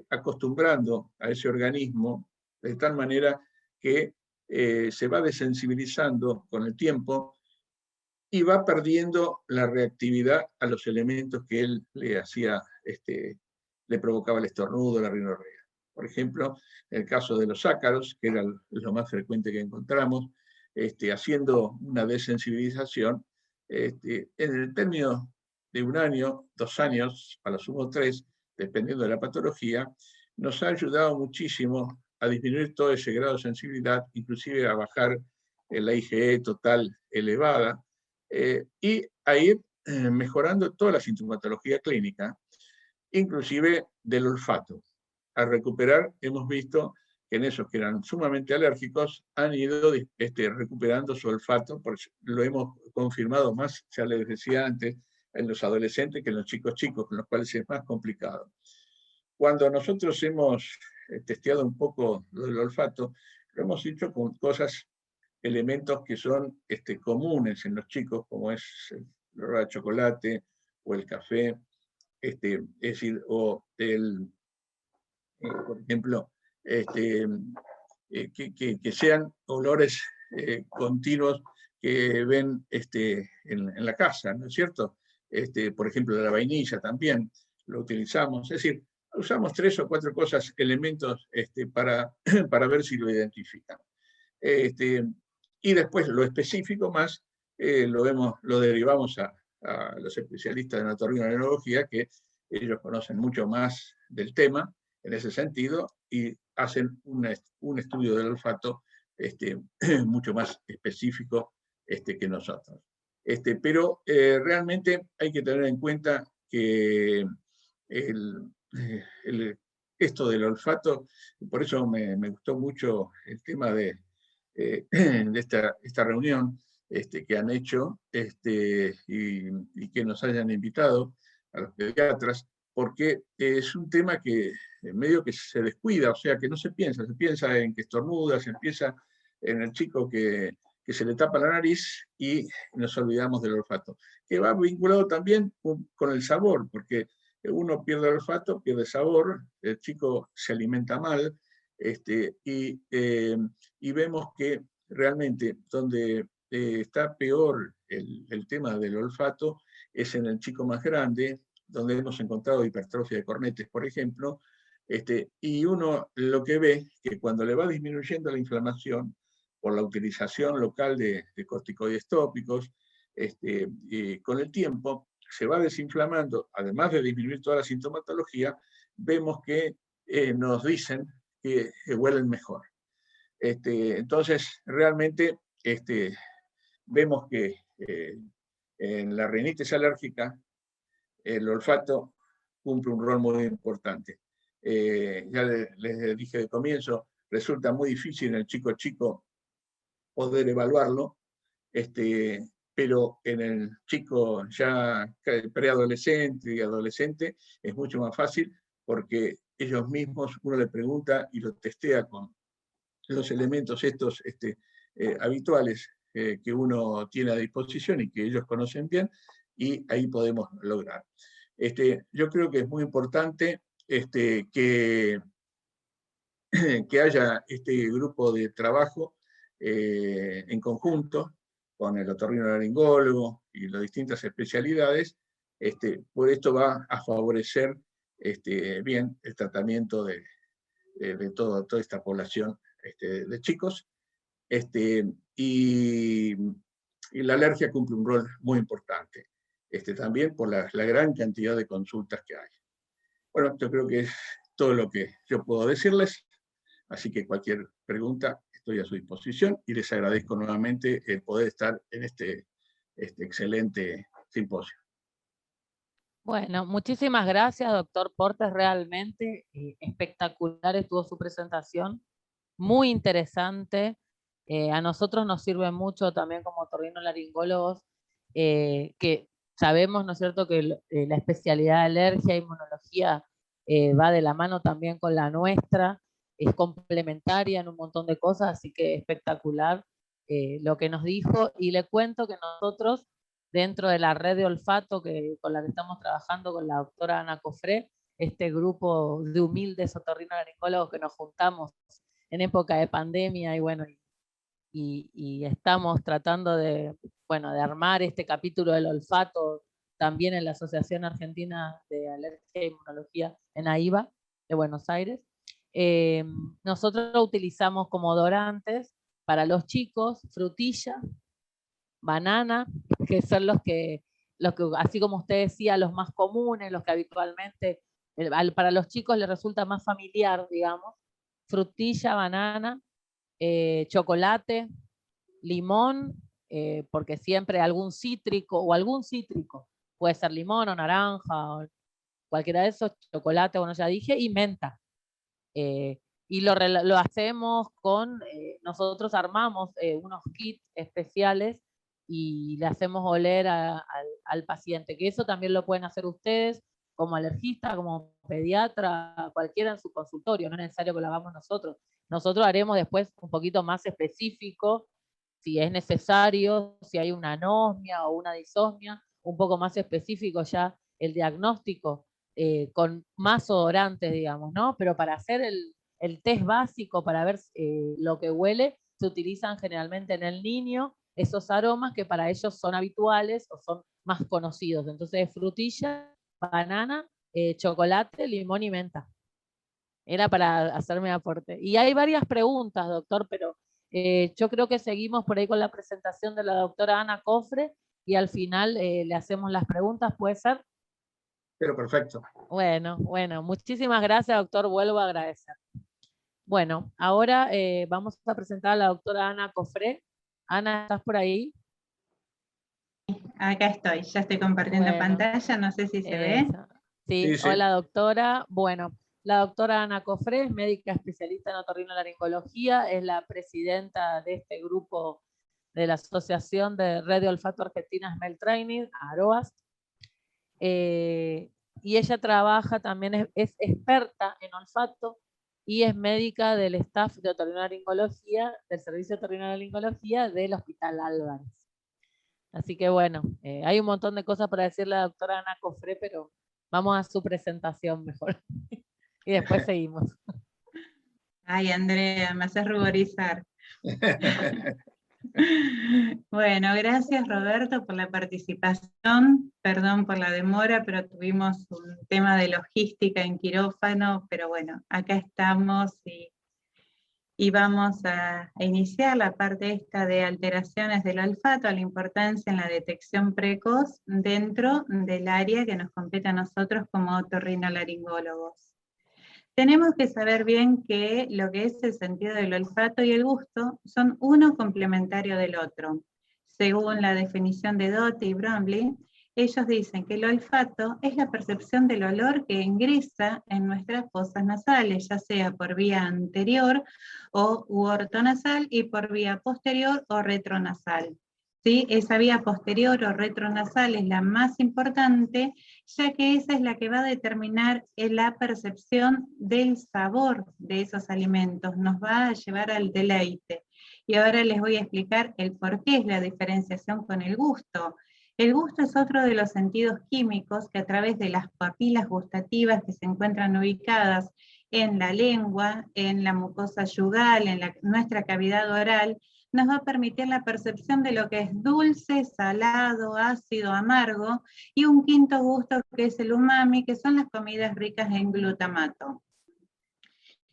acostumbrando a ese organismo de tal manera que se va desensibilizando con el tiempo y va perdiendo la reactividad a los elementos que él le hacía, le provocaba el estornudo, la rinorrea. Por ejemplo, en el caso de los ácaros, que era lo más frecuente que encontramos, haciendo una desensibilización, en el término de 1 año, 2 años, a lo sumo 3, dependiendo de la patología, nos ha ayudado muchísimo a disminuir todo ese grado de sensibilidad, inclusive a bajar la IgE total elevada, y a ir mejorando toda la sintomatología clínica, inclusive del olfato. Al recuperar, hemos visto que en esos que eran sumamente alérgicos han ido recuperando su olfato, porque lo hemos confirmado más, ya les decía antes, en los adolescentes que en los chicos, con los cuales es más complicado. Cuando nosotros hemos testeado un poco el olfato, lo hemos hecho con cosas, elementos que son comunes en los chicos, como es el olor a chocolate o el café, es decir, o por ejemplo, que sean olores continuos que ven en la casa, ¿no es cierto? Por ejemplo, la vainilla también lo utilizamos, es decir, usamos 3 o 4 cosas, elementos para ver si lo identifican. Y después lo específico más lo derivamos a los especialistas de otorrinolaringología, que ellos conocen mucho más del tema en ese sentido y hacen un estudio del olfato mucho más específico que nosotros. Pero realmente hay que tener en cuenta que esto del olfato, por eso me gustó mucho el tema de esta reunión que han hecho y que nos hayan invitado a los pediatras, porque es un tema que medio que se descuida, o sea, que no se piensa en que estornuda, se empieza en el chico que se le tapa la nariz y nos olvidamos del olfato, que va vinculado también con el sabor, porque uno pierde el olfato, pierde sabor, el chico se alimenta mal, y vemos que realmente donde está peor el tema del olfato es en el chico más grande, donde hemos encontrado hipertrofia de cornetes, por ejemplo, y uno lo que ve que cuando le va disminuyendo la inflamación por la utilización local de corticoides tópicos, con el tiempo se va desinflamando, además de disminuir toda la sintomatología, vemos que nos dicen que huelen mejor. Entonces, realmente vemos que en la rinitis alérgica el olfato cumple un rol muy importante. Ya les dije de comienzo, resulta muy difícil en el chico poder evaluarlo, pero en el chico ya preadolescente y adolescente es mucho más fácil porque ellos mismos uno le pregunta y lo testea con los elementos estos habituales que uno tiene a disposición y que ellos conocen bien, y ahí podemos lograr. Yo creo que es muy importante que haya este grupo de trabajo en conjunto con el otorrinolaringólogo y las distintas especialidades, por esto va a favorecer bien el tratamiento de toda esta población de chicos, y la alergia cumple un rol muy importante, también por la gran cantidad de consultas que hay. Bueno, yo creo que es todo lo que yo puedo decirles, así que cualquier pregunta estoy a su disposición y les agradezco nuevamente el poder estar en este excelente simposio. Bueno, muchísimas gracias, doctor Portes, realmente espectacular estuvo su presentación, muy interesante. A nosotros nos sirve mucho también como otorrinolaringólogos, que sabemos, ¿no es cierto?, que la especialidad de alergia e inmunología va de la mano también con la nuestra, es complementaria en un montón de cosas, así que espectacular lo que nos dijo. Y le cuento que nosotros, dentro de la red de olfato con la que estamos trabajando con la doctora Ana Cofré, este grupo de humildes otorrinolaringólogos que nos juntamos en época de pandemia y bueno, y estamos tratando de armar este capítulo del olfato también en la Asociación Argentina de Alergia e Inmunología en AIBA de Buenos Aires. Nosotros utilizamos como odorantes para los chicos frutilla, banana, que son los que, así como usted decía, los más comunes, los que habitualmente para los chicos les resulta más familiar, digamos, frutilla, banana, chocolate, limón, porque siempre algún cítrico, puede ser limón o naranja, o cualquiera de esos, chocolate, bueno, ya dije, y menta. Y lo hacemos con, nosotros armamos unos kits especiales y le hacemos oler al paciente, que eso también lo pueden hacer ustedes como alergista, como pediatra, cualquiera en su consultorio, no es necesario que lo hagamos nosotros. Nosotros haremos después un poquito más específico, si es necesario, si hay una anosmia o una disosmia, un poco más específico ya el diagnóstico, con más odorantes, digamos, ¿no? Pero para hacer el test básico, para ver lo que huele, se utilizan generalmente en el niño esos aromas que para ellos son habituales o son más conocidos. Entonces, frutilla, banana, chocolate, limón y menta. Era para hacerme aporte. Y hay varias preguntas, doctor, pero yo creo que seguimos por ahí con la presentación de la doctora Ana Cofré y al final le hacemos las preguntas, ¿puede ser? Pero perfecto. Bueno, muchísimas gracias, doctor, vuelvo a agradecer. Bueno, ahora vamos a presentar a la doctora Ana Cofré. Ana, ¿estás por ahí? Acá estoy, ya estoy compartiendo pantalla, no sé si se ve. Sí, hola doctora. Bueno, la doctora Ana Cofré es médica especialista en otorrinolaringología, es la presidenta de este grupo de la Asociación de Red de Olfato Argentina Smell Training, AROAS. Y ella trabaja también, es experta en olfato y es médica del staff de otorrinolaringología, del servicio de otorrinolaringología del Hospital Álvarez. Así que bueno, hay un montón de cosas para decirle a la doctora Ana Cofré, pero vamos a su presentación mejor. Y después seguimos. Ay, Andrea, me haces ruborizar. Bueno, gracias Roberto por la participación Perdón por la demora, pero tuvimos un tema de logística en quirófano, pero bueno, acá estamos y vamos a iniciar la parte esta de alteraciones del olfato, la importancia en la detección precoz dentro del área que nos compete a nosotros como otorrinolaringólogos. Tenemos que saber bien que lo que es el sentido del olfato y el gusto son uno complementario del otro. Según la definición de Doty y Bromley, ellos dicen que el olfato es la percepción del olor que ingresa en nuestras fosas nasales, ya sea por vía anterior u ortonasal y por vía posterior o retronasal. ¿Sí? Esa vía posterior o retronasal es la más importante, ya que esa es la que va a determinar la percepción del sabor de esos alimentos, nos va a llevar al deleite. Y ahora les voy a explicar el por qué es la diferenciación con el gusto. El gusto es otro de los sentidos químicos que a través de las papilas gustativas que se encuentran ubicadas en la lengua, en la mucosa yugal, en nuestra cavidad oral, nos va a permitir la percepción de lo que es dulce, salado, ácido, amargo, y un quinto gusto que es el umami, que son las comidas ricas en glutamato.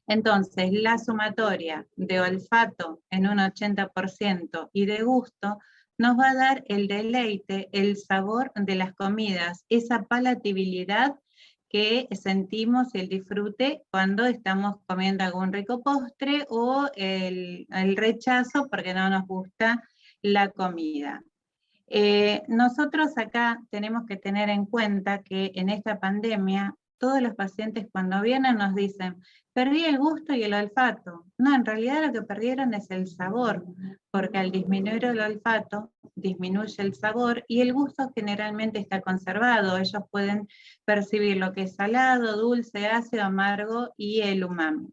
Entonces, la sumatoria de olfato en un 80% y de gusto nos va a dar el deleite, el sabor de las comidas, esa palatabilidad que sentimos y el disfrute cuando estamos comiendo algún rico postre o el rechazo porque no nos gusta la comida. Nosotros acá tenemos que tener en cuenta que en esta pandemia todos los pacientes cuando vienen nos dicen, perdí el gusto y el olfato. No, en realidad lo que perdieron es el sabor, porque al disminuir el olfato, disminuye el sabor y el gusto generalmente está conservado. Ellos pueden percibir lo que es salado, dulce, ácido, amargo y el umami.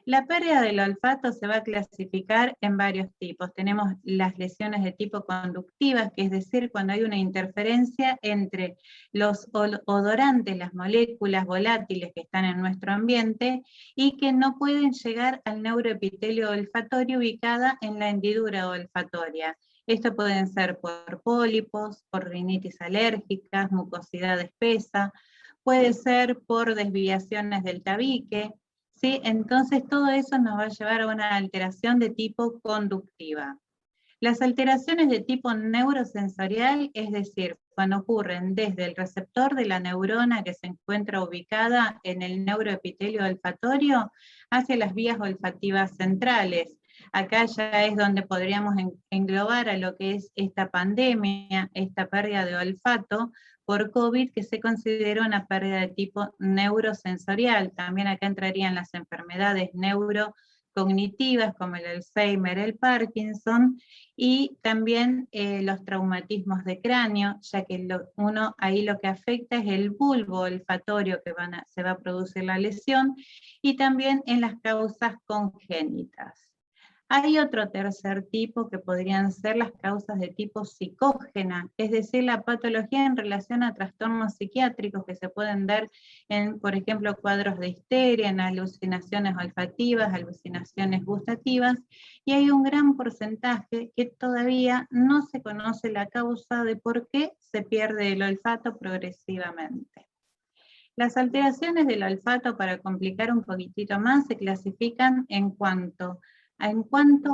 La pérdida del olfato se va a clasificar en varios tipos. Tenemos las lesiones de tipo conductivas, que es decir, cuando hay una interferencia entre los odorantes, las moléculas volátiles que están en nuestro ambiente y que no pueden llegar al neuroepitelio olfatorio ubicada en la hendidura olfatoria. Esto pueden ser por pólipos, por rinitis alérgicas, mucosidad espesa, puede ser por desviaciones del tabique. ¿Sí? Entonces todo eso nos va a llevar a una alteración de tipo conductiva. Las alteraciones de tipo neurosensorial, es decir, cuando ocurren desde el receptor de la neurona que se encuentra ubicada en el neuroepitelio olfatorio hacia las vías olfativas centrales. Acá ya es donde podríamos englobar a lo que es esta pandemia, esta pérdida de olfato por COVID, que se considera una pérdida de tipo neurosensorial. También acá entrarían las enfermedades neurocognitivas como el Alzheimer, el Parkinson, y también los traumatismos de cráneo, ya que uno ahí lo que afecta es el bulbo olfatorio que se va a producir la lesión, y también en las causas congénitas. Hay otro tercer tipo que podrían ser las causas de tipo psicógena, es decir, la patología en relación a trastornos psiquiátricos que se pueden dar en, por ejemplo, cuadros de histeria, en alucinaciones olfativas, alucinaciones gustativas, y hay un gran porcentaje que todavía no se conoce la causa de por qué se pierde el olfato progresivamente. Las alteraciones del olfato, para complicar un poquitito más, se clasifican en cuanto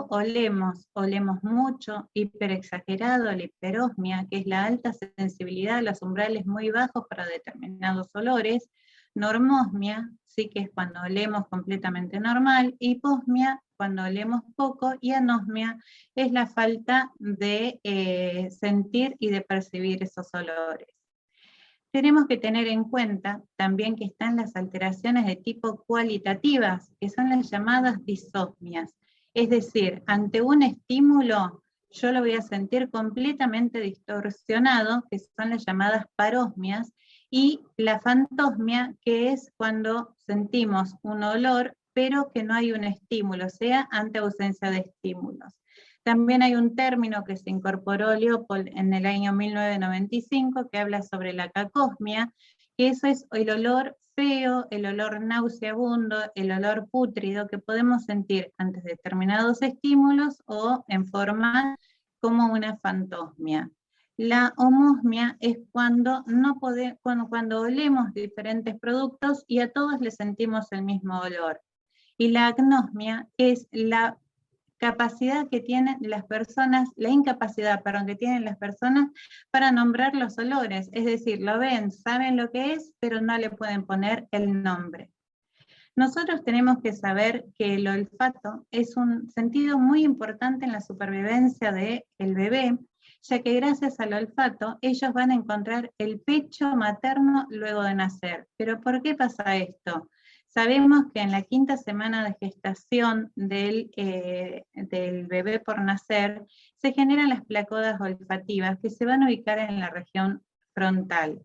olemos mucho, hiperexagerado, la hiperosmia, que es la alta sensibilidad a los umbrales muy bajos para determinados olores, normosmia, sí, que es cuando olemos completamente normal, hiposmia, cuando olemos poco, y anosmia es la falta de sentir y de percibir esos olores. Tenemos que tener en cuenta también que están las alteraciones de tipo cualitativas, que son las llamadas disosmias. Es decir, ante un estímulo yo lo voy a sentir completamente distorsionado, que son las llamadas parosmias, y la fantosmia, que es cuando sentimos un olor, pero que no hay un estímulo, o sea, ante ausencia de estímulos. También hay un término que se incorporó Leopold en el año 1995 que habla sobre la cacosmia, que eso es el olor feo, el olor nauseabundo, el olor pútrido que podemos sentir ante determinados estímulos o en forma como una fantosmia. La homosmia es cuando, cuando olemos diferentes productos y a todos les sentimos el mismo olor. Y la agnosmia es la capacidad que tienen las personas, la incapacidad, perdón, que tienen las personas para nombrar los olores. Es decir, lo ven, saben lo que es, pero no le pueden poner el nombre. Nosotros tenemos que saber que el olfato es un sentido muy importante en la supervivencia del bebé, ya que gracias al olfato ellos van a encontrar el pecho materno luego de nacer. ¿Pero por qué pasa esto? Sabemos que en la 5ª semana de gestación del bebé por nacer se generan las placodas olfativas que se van a ubicar en la región frontal.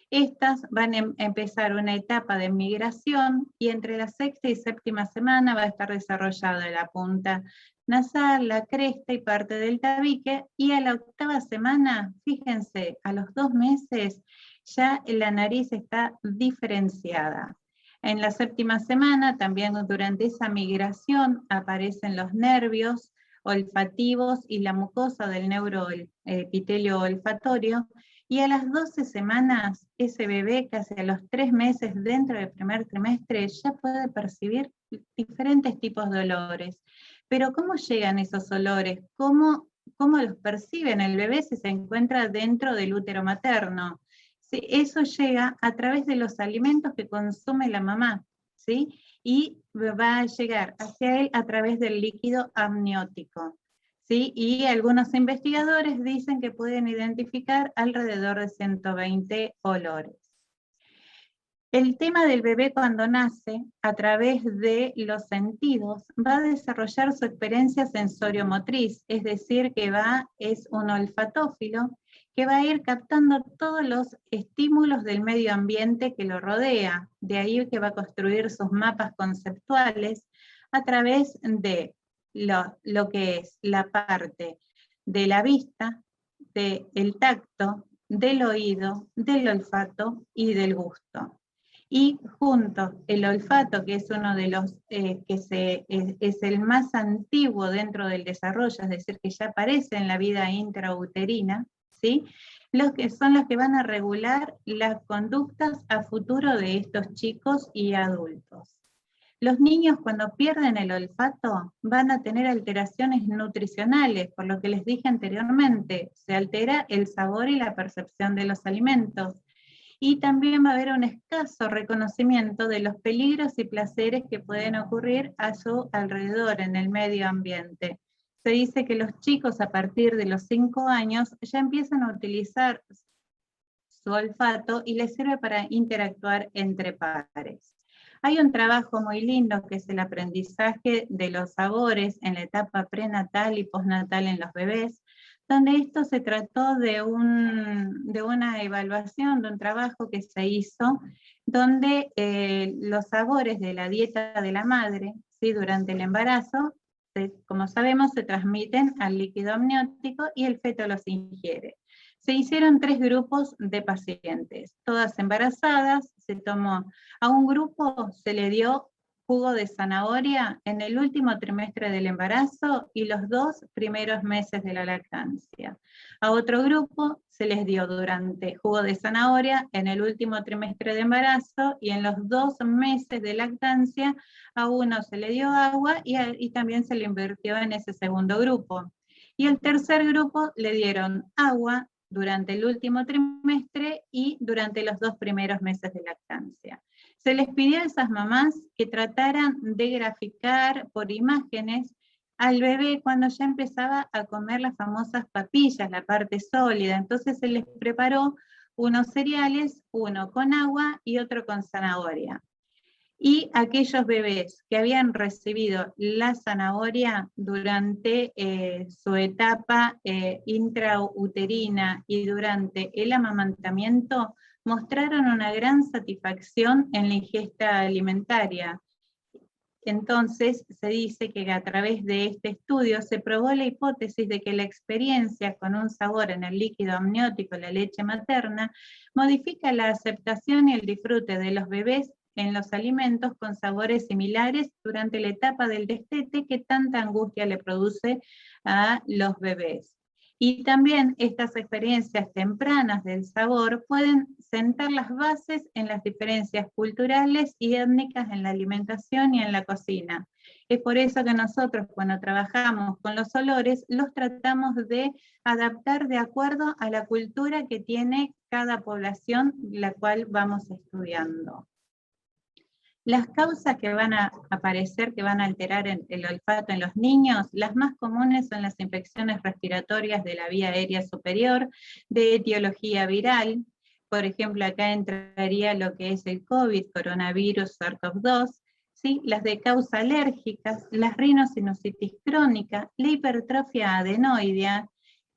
Estas van a empezar una etapa de migración y entre la 6ª y 7ª semana va a estar desarrollada la punta nasal, la cresta y parte del tabique, y a la 8ª semana, fíjense, a los 2 meses ya la nariz está diferenciada. En la 7ª semana, también durante esa migración, aparecen los nervios olfativos y la mucosa del neuroepitelio olfatorio, y a las 12 semanas, ese bebé, casi a los 3 meses dentro del primer trimestre, ya puede percibir diferentes tipos de olores. Pero ¿cómo llegan esos olores? ¿Cómo los perciben el bebé si se encuentra dentro del útero materno? ¿Sí? Eso llega a través de los alimentos que consume la mamá, ¿sí? Y va a llegar hacia él a través del líquido amniótico. ¿Sí? Y algunos investigadores dicen que pueden identificar alrededor de 120 olores. El tema del bebé cuando nace, a través de los sentidos, va a desarrollar su experiencia sensoriomotriz, es decir, que es un olfatófilo, que va a ir captando todos los estímulos del medio ambiente que lo rodea, de ahí que va a construir sus mapas conceptuales a través de lo que es la parte de la vista, del tacto, del oído, del olfato y del gusto. Y junto el olfato, que es uno de los es el más antiguo dentro del desarrollo, es decir, que ya aparece en la vida intrauterina, ¿sí? Los que van a regular las conductas a futuro de estos chicos y adultos. Los niños cuando pierden el olfato van a tener alteraciones nutricionales, por lo que les dije anteriormente, se altera el sabor y la percepción de los alimentos. Y también va a haber un escaso reconocimiento de los peligros y placeres que pueden ocurrir a su alrededor en el medio ambiente. Se dice que los chicos a partir de los 5 años ya empiezan a utilizar su olfato y les sirve para interactuar entre pares. Hay un trabajo muy lindo que es el aprendizaje de los sabores en la etapa prenatal y postnatal en los bebés, donde esto se trató de una evaluación, de un trabajo que se hizo, donde los sabores de la dieta de la madre, ¿sí? Durante el embarazo, como sabemos, se transmiten al líquido amniótico y el feto los ingiere. Se hicieron 3 grupos de pacientes, todas embarazadas. Se tomó a un grupo, se le dio jugo de zanahoria en el último trimestre del embarazo y los 2 primeros meses de la lactancia. A otro grupo se les dio durante jugo de zanahoria en el último trimestre de embarazo y en los 2 meses de lactancia a uno se le dio agua y también se le invirtió en ese segundo grupo. Y el tercer grupo le dieron agua durante el último trimestre y durante los 2 primeros meses de lactancia. Se les pidió a esas mamás que trataran de graficar por imágenes al bebé cuando ya empezaba a comer las famosas papillas, la parte sólida. Entonces se les preparó unos cereales, uno con agua y otro con zanahoria. Y aquellos bebés que habían recibido la zanahoria durante su etapa intrauterina y durante el amamantamiento, mostraron una gran satisfacción en la ingesta alimentaria. Entonces se dice que a través de este estudio se probó la hipótesis de que la experiencia con un sabor en el líquido amniótico, la leche materna, modifica la aceptación y el disfrute de los bebés en los alimentos con sabores similares durante la etapa del destete que tanta angustia le produce a los bebés. Y también estas experiencias tempranas del sabor pueden sentar las bases en las diferencias culturales y étnicas en la alimentación y en la cocina. Es por eso que nosotros, cuando trabajamos con los olores, los tratamos de adaptar de acuerdo a la cultura que tiene cada población, la cual vamos estudiando. Las causas que van a aparecer, que van a alterar el olfato en los niños, las más comunes son las infecciones respiratorias de la vía aérea superior, de etiología viral. Por ejemplo, acá entraría lo que es el COVID, coronavirus, SARS-CoV-2, ¿sí? Las de causa alérgicas, las rinosinusitis crónica, la hipertrofia adenoidea,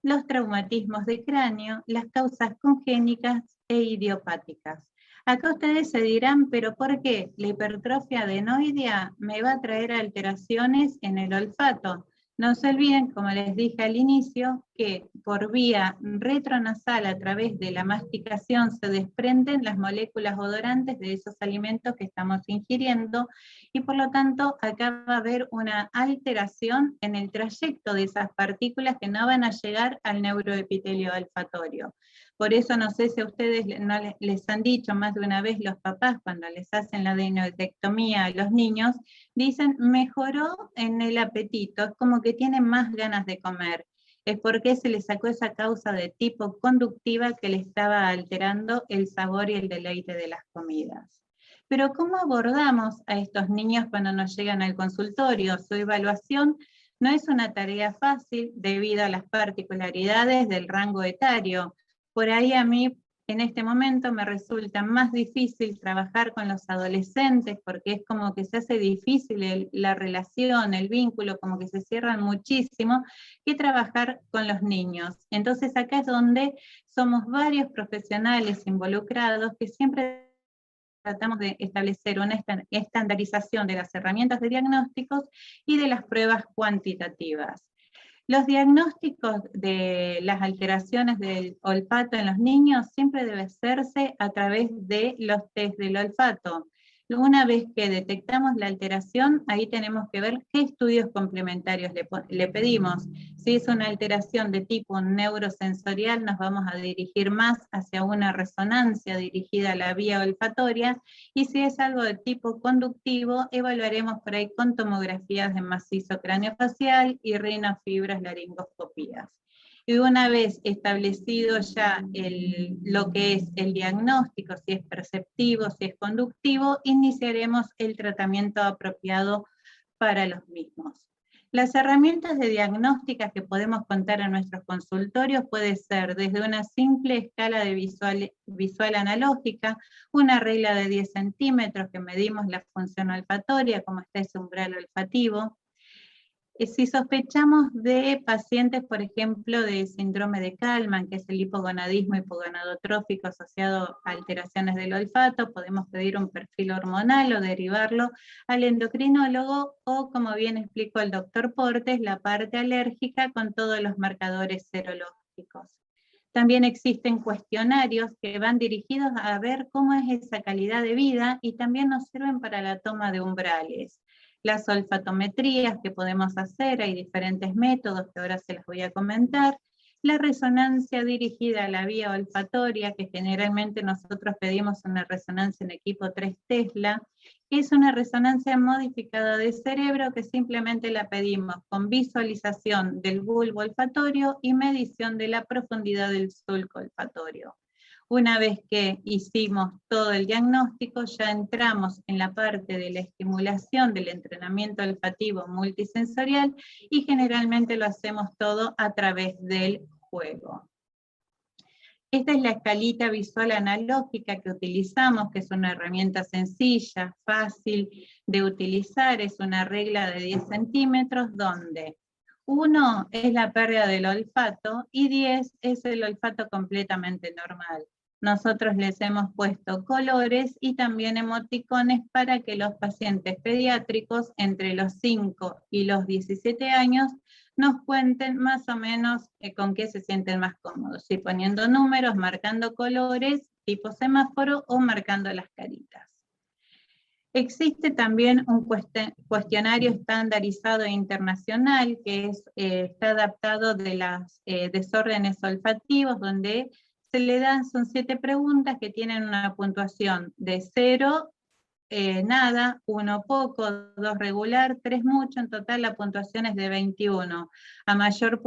los traumatismos de cráneo, las causas congénitas e idiopáticas. Acá ustedes se dirán, pero ¿por qué la hipertrofia adenoidea me va a traer alteraciones en el olfato? No se olviden, como les dije al inicio, que por vía retronasal a través de la masticación se desprenden las moléculas odorantes de esos alimentos que estamos ingiriendo y por lo tanto acá va a haber una alteración en el trayecto de esas partículas que no van a llegar al neuroepitelio olfatorio. Por eso no sé si a ustedes no les han dicho más de una vez los papás cuando les hacen la adenoidectomía a los niños, dicen mejoró en el apetito, es como que tienen más ganas de comer. Es porque se les sacó esa causa de tipo conductiva que le estaba alterando el sabor y el deleite de las comidas. Pero ¿cómo abordamos a estos niños cuando nos llegan al consultorio? Su evaluación no es una tarea fácil debido a las particularidades del rango etario. Por ahí a mí en este momento me resulta más difícil trabajar con los adolescentes porque es como que se hace difícil la relación, el vínculo, como que se cierran muchísimo, que trabajar con los niños. Entonces acá es donde somos varios profesionales involucrados que siempre tratamos de establecer una estandarización de las herramientas de diagnósticos y de las pruebas cuantitativas. Los diagnósticos de las alteraciones del olfato en los niños siempre debe hacerse a través de los test del olfato. Una vez que detectamos la alteración, ahí tenemos que ver qué estudios complementarios le pedimos. Si es una alteración de tipo neurosensorial, nos vamos a dirigir más hacia una resonancia dirigida a la vía olfatoria, y si es algo de tipo conductivo, evaluaremos por ahí con tomografías de macizo craneofacial y rinofibras laringoscopías. Y una vez establecido ya lo que es el diagnóstico, si es perceptivo, si es conductivo, iniciaremos el tratamiento apropiado para los mismos. Las herramientas de diagnóstica que podemos contar en nuestros consultorios puede ser desde una simple escala de visual analógica, una regla de 10 centímetros que medimos la función olfatoria, como está ese umbral olfativo. Si sospechamos de pacientes, por ejemplo, de síndrome de Kallmann, que es el hipogonadismo hipogonadotrófico asociado a alteraciones del olfato, podemos pedir un perfil hormonal o derivarlo al endocrinólogo, o como bien explicó el doctor Portes, la parte alérgica con todos los marcadores serológicos. También existen cuestionarios que van dirigidos a ver cómo es esa calidad de vida y también nos sirven para la toma de umbrales. Las olfatometrías que podemos hacer, hay diferentes métodos que ahora se los voy a comentar. La resonancia dirigida a la vía olfatoria, que generalmente nosotros pedimos una resonancia en equipo 3 Tesla, que es una resonancia modificada de cerebro que simplemente la pedimos con visualización del bulbo olfatorio y medición de la profundidad del sulco olfatorio. Una vez que hicimos todo el diagnóstico, ya entramos en la parte de la estimulación del entrenamiento olfativo multisensorial y generalmente lo hacemos todo a través del juego. Esta es la escalita visual analógica que utilizamos, que es una herramienta sencilla, fácil de utilizar, es una regla de 10 centímetros donde 1 es la pérdida del olfato y 10 es el olfato completamente normal. Nosotros les hemos puesto colores y también emoticones para que los pacientes pediátricos entre los 5 y los 17 años nos cuenten más o menos con qué se sienten más cómodos, si poniendo números, marcando colores, tipo semáforo o marcando las caritas. Existe también un cuestionario estandarizado internacional que está adaptado de los desórdenes olfativos, donde se le dan, son 7 preguntas que tienen una puntuación de 0, nada, 1 poco, 2 regular, 3 mucho, en total la puntuación es de 21. A mayor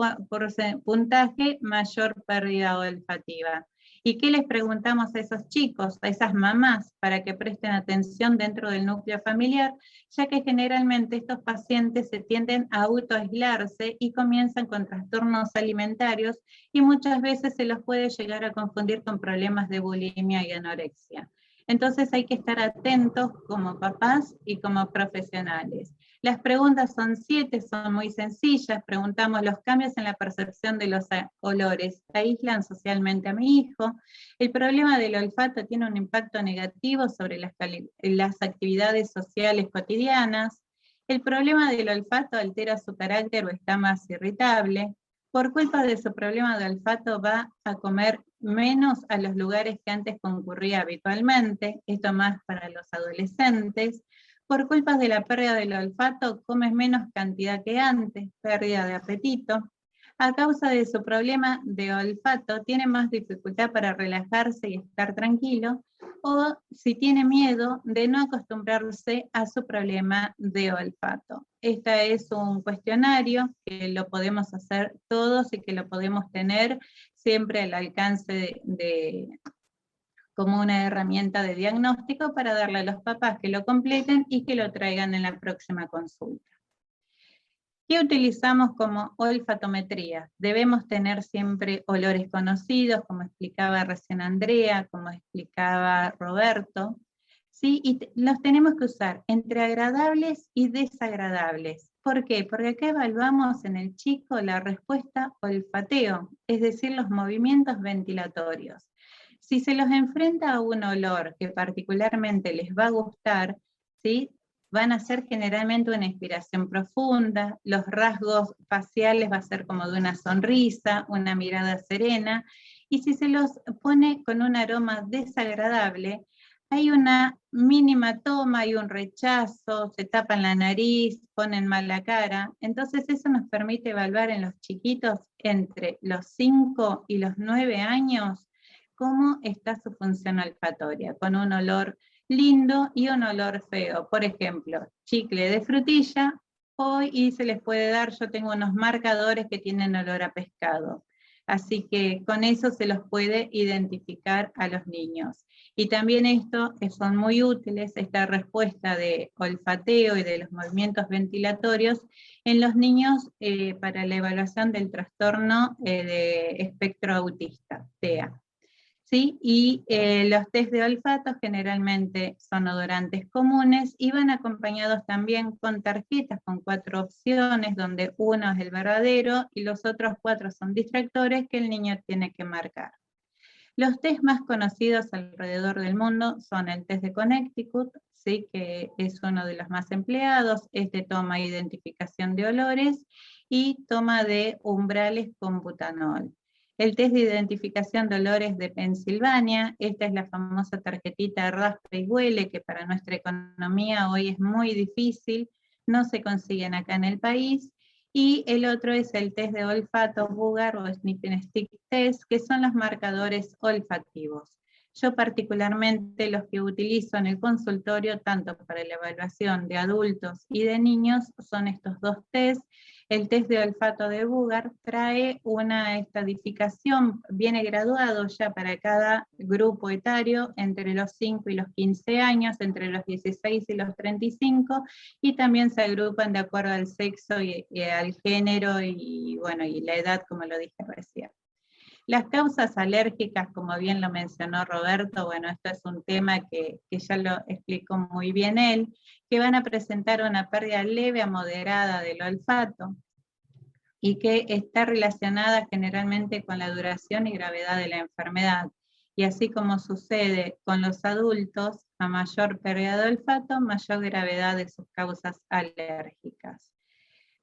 puntaje, mayor pérdida olfativa. ¿Y qué les preguntamos a esos chicos, a esas mamás, para que presten atención dentro del núcleo familiar, ya que generalmente estos pacientes se tienden a autoaislarse y comienzan con trastornos alimentarios y muchas veces se los puede llegar a confundir con problemas de bulimia y anorexia? Entonces hay que estar atentos como papás y como profesionales. Las preguntas son 7, son muy sencillas. Preguntamos: los cambios en la percepción de los olores aíslan socialmente a mi hijo. El problema del olfato tiene un impacto negativo sobre las actividades sociales cotidianas. El problema del olfato altera su carácter o está más irritable. Por culpa de su problema de olfato va a comer menos a los lugares que antes concurría habitualmente, esto más para los adolescentes. Por culpa de la pérdida del olfato comes menos cantidad que antes, pérdida de apetito. A causa de su problema de olfato tiene más dificultad para relajarse y estar tranquilo, o si tiene miedo de no acostumbrarse a su problema de olfato. Este es un cuestionario que lo podemos hacer todos y que lo podemos tener siempre al alcance como una herramienta de diagnóstico para darle a los papás que lo completen y que lo traigan en la próxima consulta. ¿Qué utilizamos como olfatometría? Debemos tener siempre olores conocidos, como explicaba recién Andrea, como explicaba Roberto, ¿sí? Y los tenemos que usar entre agradables y desagradables. ¿Por qué? Porque acá evaluamos en el chico la respuesta olfateo, es decir, los movimientos ventilatorios. Si se los enfrenta a un olor que particularmente les va a gustar, ¿sí?, van a ser generalmente una inspiración profunda, los rasgos faciales va a ser como de una sonrisa, una mirada serena, y si se los pone con un aroma desagradable, hay una mínima toma, hay un rechazo, se tapan la nariz, ponen mal la cara. Entonces eso nos permite evaluar en los chiquitos entre los 5 y los 9 años cómo está su función olfatoria, con un olor lindo y un olor feo. Por ejemplo, chicle de frutilla, y se les puede dar, yo tengo unos marcadores que tienen olor a pescado. Así que con eso se los puede identificar a los niños. Y también esto son muy útiles, esta respuesta de olfateo y de los movimientos ventilatorios en los niños para la evaluación del trastorno de espectro autista, TEA. ¿Sí? Y los test de olfato generalmente son odorantes comunes y van acompañados también con tarjetas con 4 opciones, donde uno es el verdadero y los otros 4 son distractores que el niño tiene que marcar. Los test más conocidos alrededor del mundo son el test de Connecticut, ¿sí?, que es uno de los más empleados, este toma identificación de olores y toma de umbrales con butanol. El test de identificación de olores de Pensilvania, esta es la famosa tarjetita raspa y huele, que para nuestra economía hoy es muy difícil, no se consiguen acá en el país. Y el otro es el test de olfato Booger o Sniffing Stick Test, que son los marcadores olfativos. Yo particularmente los que utilizo en el consultorio, tanto para la evaluación de adultos y de niños, son estos 2 tests. El test de olfato de Booger trae una estadificación, viene graduado ya para cada grupo etario, entre los 5 y los 15 años, entre los 16 y los 35, y también se agrupan de acuerdo al sexo y al género y, bueno, y la edad, como lo dije recién. Las causas alérgicas, como bien lo mencionó Roberto, bueno, esto es un tema que ya lo explicó muy bien él, que van a presentar una pérdida leve a moderada del olfato y que está relacionada generalmente con la duración y gravedad de la enfermedad. Y así como sucede con los adultos, a mayor pérdida de olfato, mayor gravedad de sus causas alérgicas.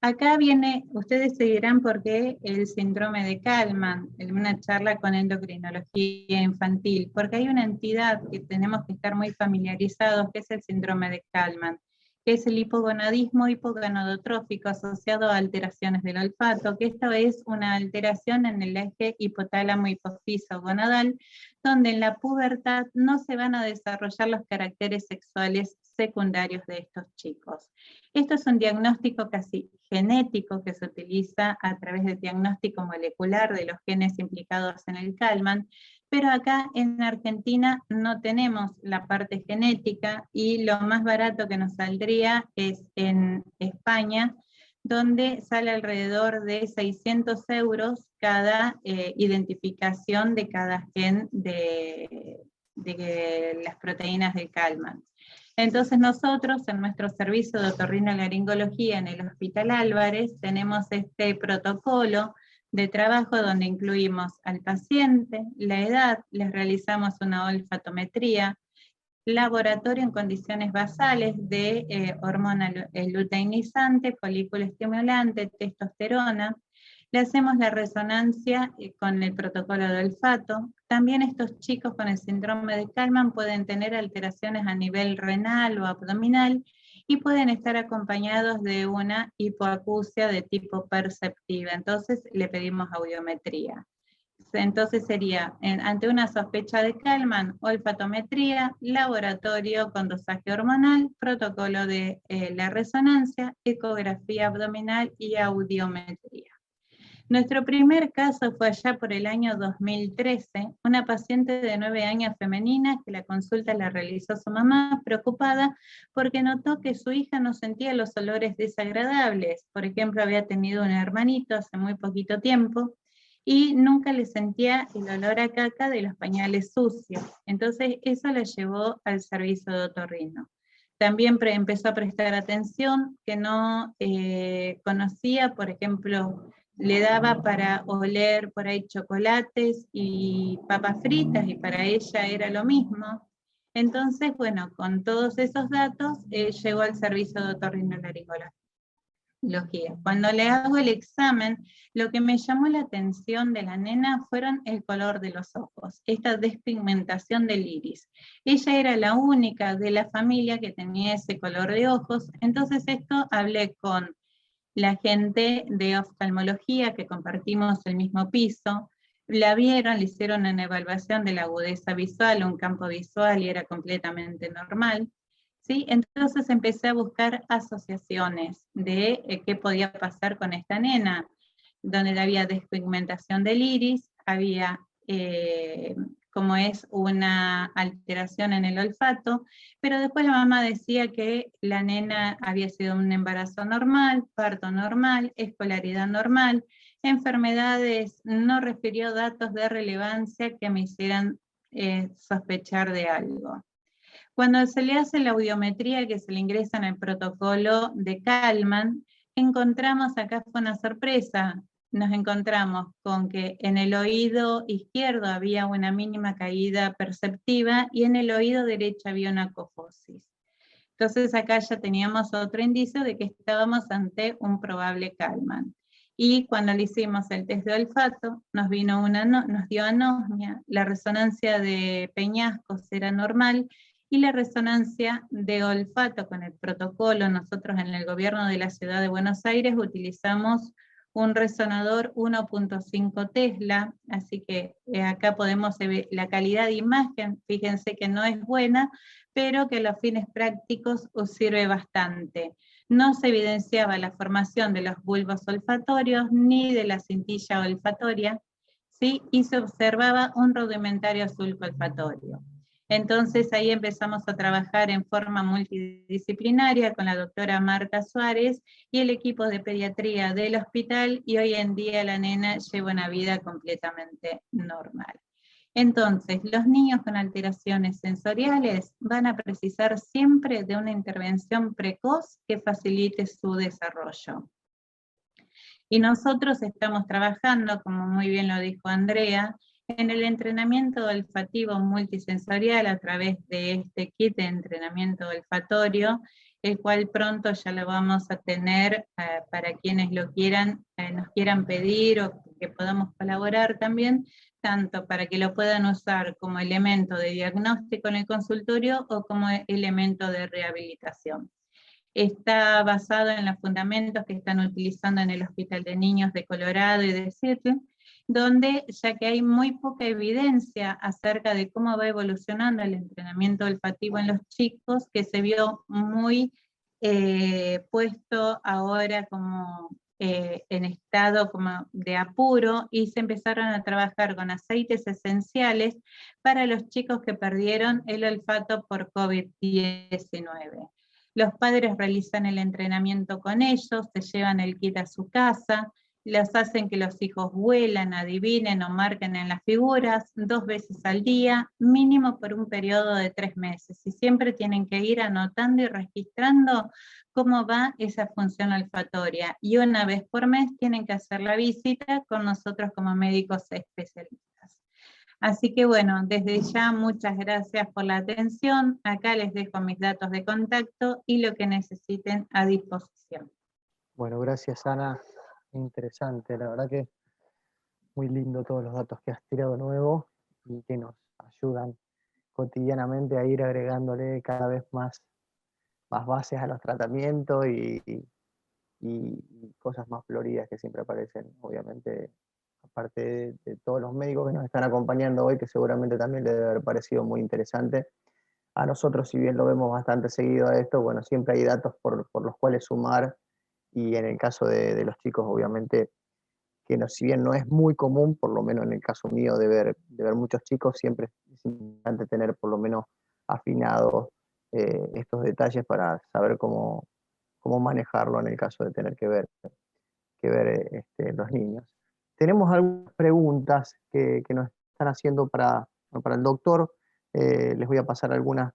acá viene, ustedes se dirán por qué el síndrome de Kallmann, en una charla con endocrinología infantil, porque hay una entidad que tenemos que estar muy familiarizados, que es el síndrome de Kallmann, que es el hipogonadismo hipogonadotrófico asociado a alteraciones del olfato, que esto es una alteración en el eje hipotálamo hipófiso gonadal, donde en la pubertad no se van a desarrollar los caracteres sexuales secundarios de estos chicos. Esto es un diagnóstico casi genético que se utiliza a través del diagnóstico molecular de los genes implicados en el Kallmann, pero acá en Argentina no tenemos la parte genética y lo más barato que nos saldría es en España, donde sale alrededor de 600 euros cada identificación de cada gen de las proteínas del Kallmann. Entonces nosotros en nuestro servicio de otorrinolaringología en el Hospital Álvarez tenemos este protocolo de trabajo donde incluimos al paciente, la edad, les realizamos una olfatometría, laboratorio en condiciones basales de hormona luteinizante, folículo estimulante, testosterona. Le hacemos la resonancia con el protocolo de olfato. También estos chicos con el síndrome de Kallmann pueden tener alteraciones a nivel renal o abdominal y pueden estar acompañados de una hipoacusia de tipo perceptiva. Entonces le pedimos audiometría. Entonces sería, ante una sospecha de Kallmann, olfatometría, laboratorio con dosaje hormonal, protocolo de la resonancia, ecografía abdominal y audiometría. Nuestro primer caso fue allá por el año 2013, una paciente de 9 años femenina que la consulta la realizó su mamá, preocupada porque notó que su hija no sentía los olores desagradables. Por ejemplo, había tenido un hermanito hace muy poquito tiempo y nunca le sentía el olor a caca de los pañales sucios. Entonces eso la llevó al servicio de otorrino. También empezó a prestar atención, que no conocía, por ejemplo, le daba para oler por ahí chocolates y papas fritas, y para ella era lo mismo. Entonces, bueno, con todos esos datos, llegó al servicio de otorrinolaringología. Cuando le hago el examen, lo que me llamó la atención de la nena fueron el color de los ojos, esta despigmentación del iris. Ella era la única de la familia que tenía ese color de ojos, entonces esto hablé con la gente de oftalmología que compartimos el mismo piso, la vieron, le hicieron una evaluación de la agudeza visual, un campo visual y era completamente normal. ¿Sí? Entonces empecé a buscar asociaciones de qué podía pasar con esta nena, donde había despigmentación del iris, había como es una alteración en el olfato, pero después la mamá decía que la nena había sido un embarazo normal, parto normal, escolaridad normal, enfermedades, no refirió datos de relevancia que me hicieran sospechar de algo. Cuando se le hace la audiometría que se le ingresa en el protocolo de Kallmann, encontramos, acá fue una sorpresa, nos encontramos con que en el oído izquierdo había una mínima caída perceptiva y en el oído derecho había una cofosis. Entonces acá ya teníamos otro indicio de que estábamos ante un probable Kallmann. Y cuando le hicimos el test de olfato, nos dio anosmia, la resonancia de peñascos era normal, y la resonancia de olfato con el protocolo, nosotros en el gobierno de la ciudad de Buenos Aires utilizamos un resonador 1.5 Tesla, así que acá podemos ver la calidad de imagen, fíjense que no es buena, pero que a los fines prácticos os sirve bastante. No se evidenciaba la formación de los bulbos olfatorios ni de la cintilla olfatoria, ¿sí? Y se observaba un rudimentario azul olfatorio. Entonces ahí empezamos a trabajar en forma multidisciplinaria con la doctora Marta Suárez y el equipo de pediatría del hospital, y hoy en día la nena lleva una vida completamente normal. Entonces, los niños con alteraciones sensoriales van a precisar siempre de una intervención precoz que facilite su desarrollo. Y nosotros estamos trabajando, como muy bien lo dijo Andrea, en el entrenamiento olfativo multisensorial a través de este kit de entrenamiento olfatorio, el cual pronto ya lo vamos a tener para quienes lo quieran, nos quieran pedir o que podamos colaborar también, tanto para que lo puedan usar como elemento de diagnóstico en el consultorio o como elemento de rehabilitación. Está basado en los fundamentos que están utilizando en el Hospital de Niños de Colorado y de Seattle, donde ya que hay muy poca evidencia acerca de cómo va evolucionando el entrenamiento olfativo en los chicos, que se vio muy puesto ahora como en estado como de apuro, y se empezaron a trabajar con aceites esenciales para los chicos que perdieron el olfato por COVID-19. Los padres realizan el entrenamiento con ellos, se llevan el kit a su casa, los hacen que los hijos huelan, adivinen o marquen en las figuras 2 veces al día, mínimo por un periodo de 3 meses. Y siempre tienen que ir anotando y registrando cómo va esa función olfatoria. Y una vez por mes tienen que hacer la visita con nosotros como médicos especialistas. Así que bueno, desde ya muchas gracias por la atención. Acá les dejo mis datos de contacto y lo que necesiten a disposición. Bueno, gracias Ana. Interesante, la verdad que muy lindo todos los datos que has tirado nuevo y que nos ayudan cotidianamente a ir agregándole cada vez más bases a los tratamientos y cosas más floridas que siempre aparecen, obviamente, aparte de todos los médicos que nos están acompañando hoy, que seguramente también les debe haber parecido muy interesante. A nosotros, si bien lo vemos bastante seguido a esto, bueno, siempre hay datos por los cuales sumar, y en el caso de los chicos, obviamente, que no, si bien no es muy común, por lo menos en el caso mío de ver muchos chicos, siempre es importante tener por lo menos afinados estos detalles para saber cómo manejarlo en el caso de tener que ver los niños. Tenemos algunas preguntas que nos están haciendo para el doctor. Les voy a pasar algunas.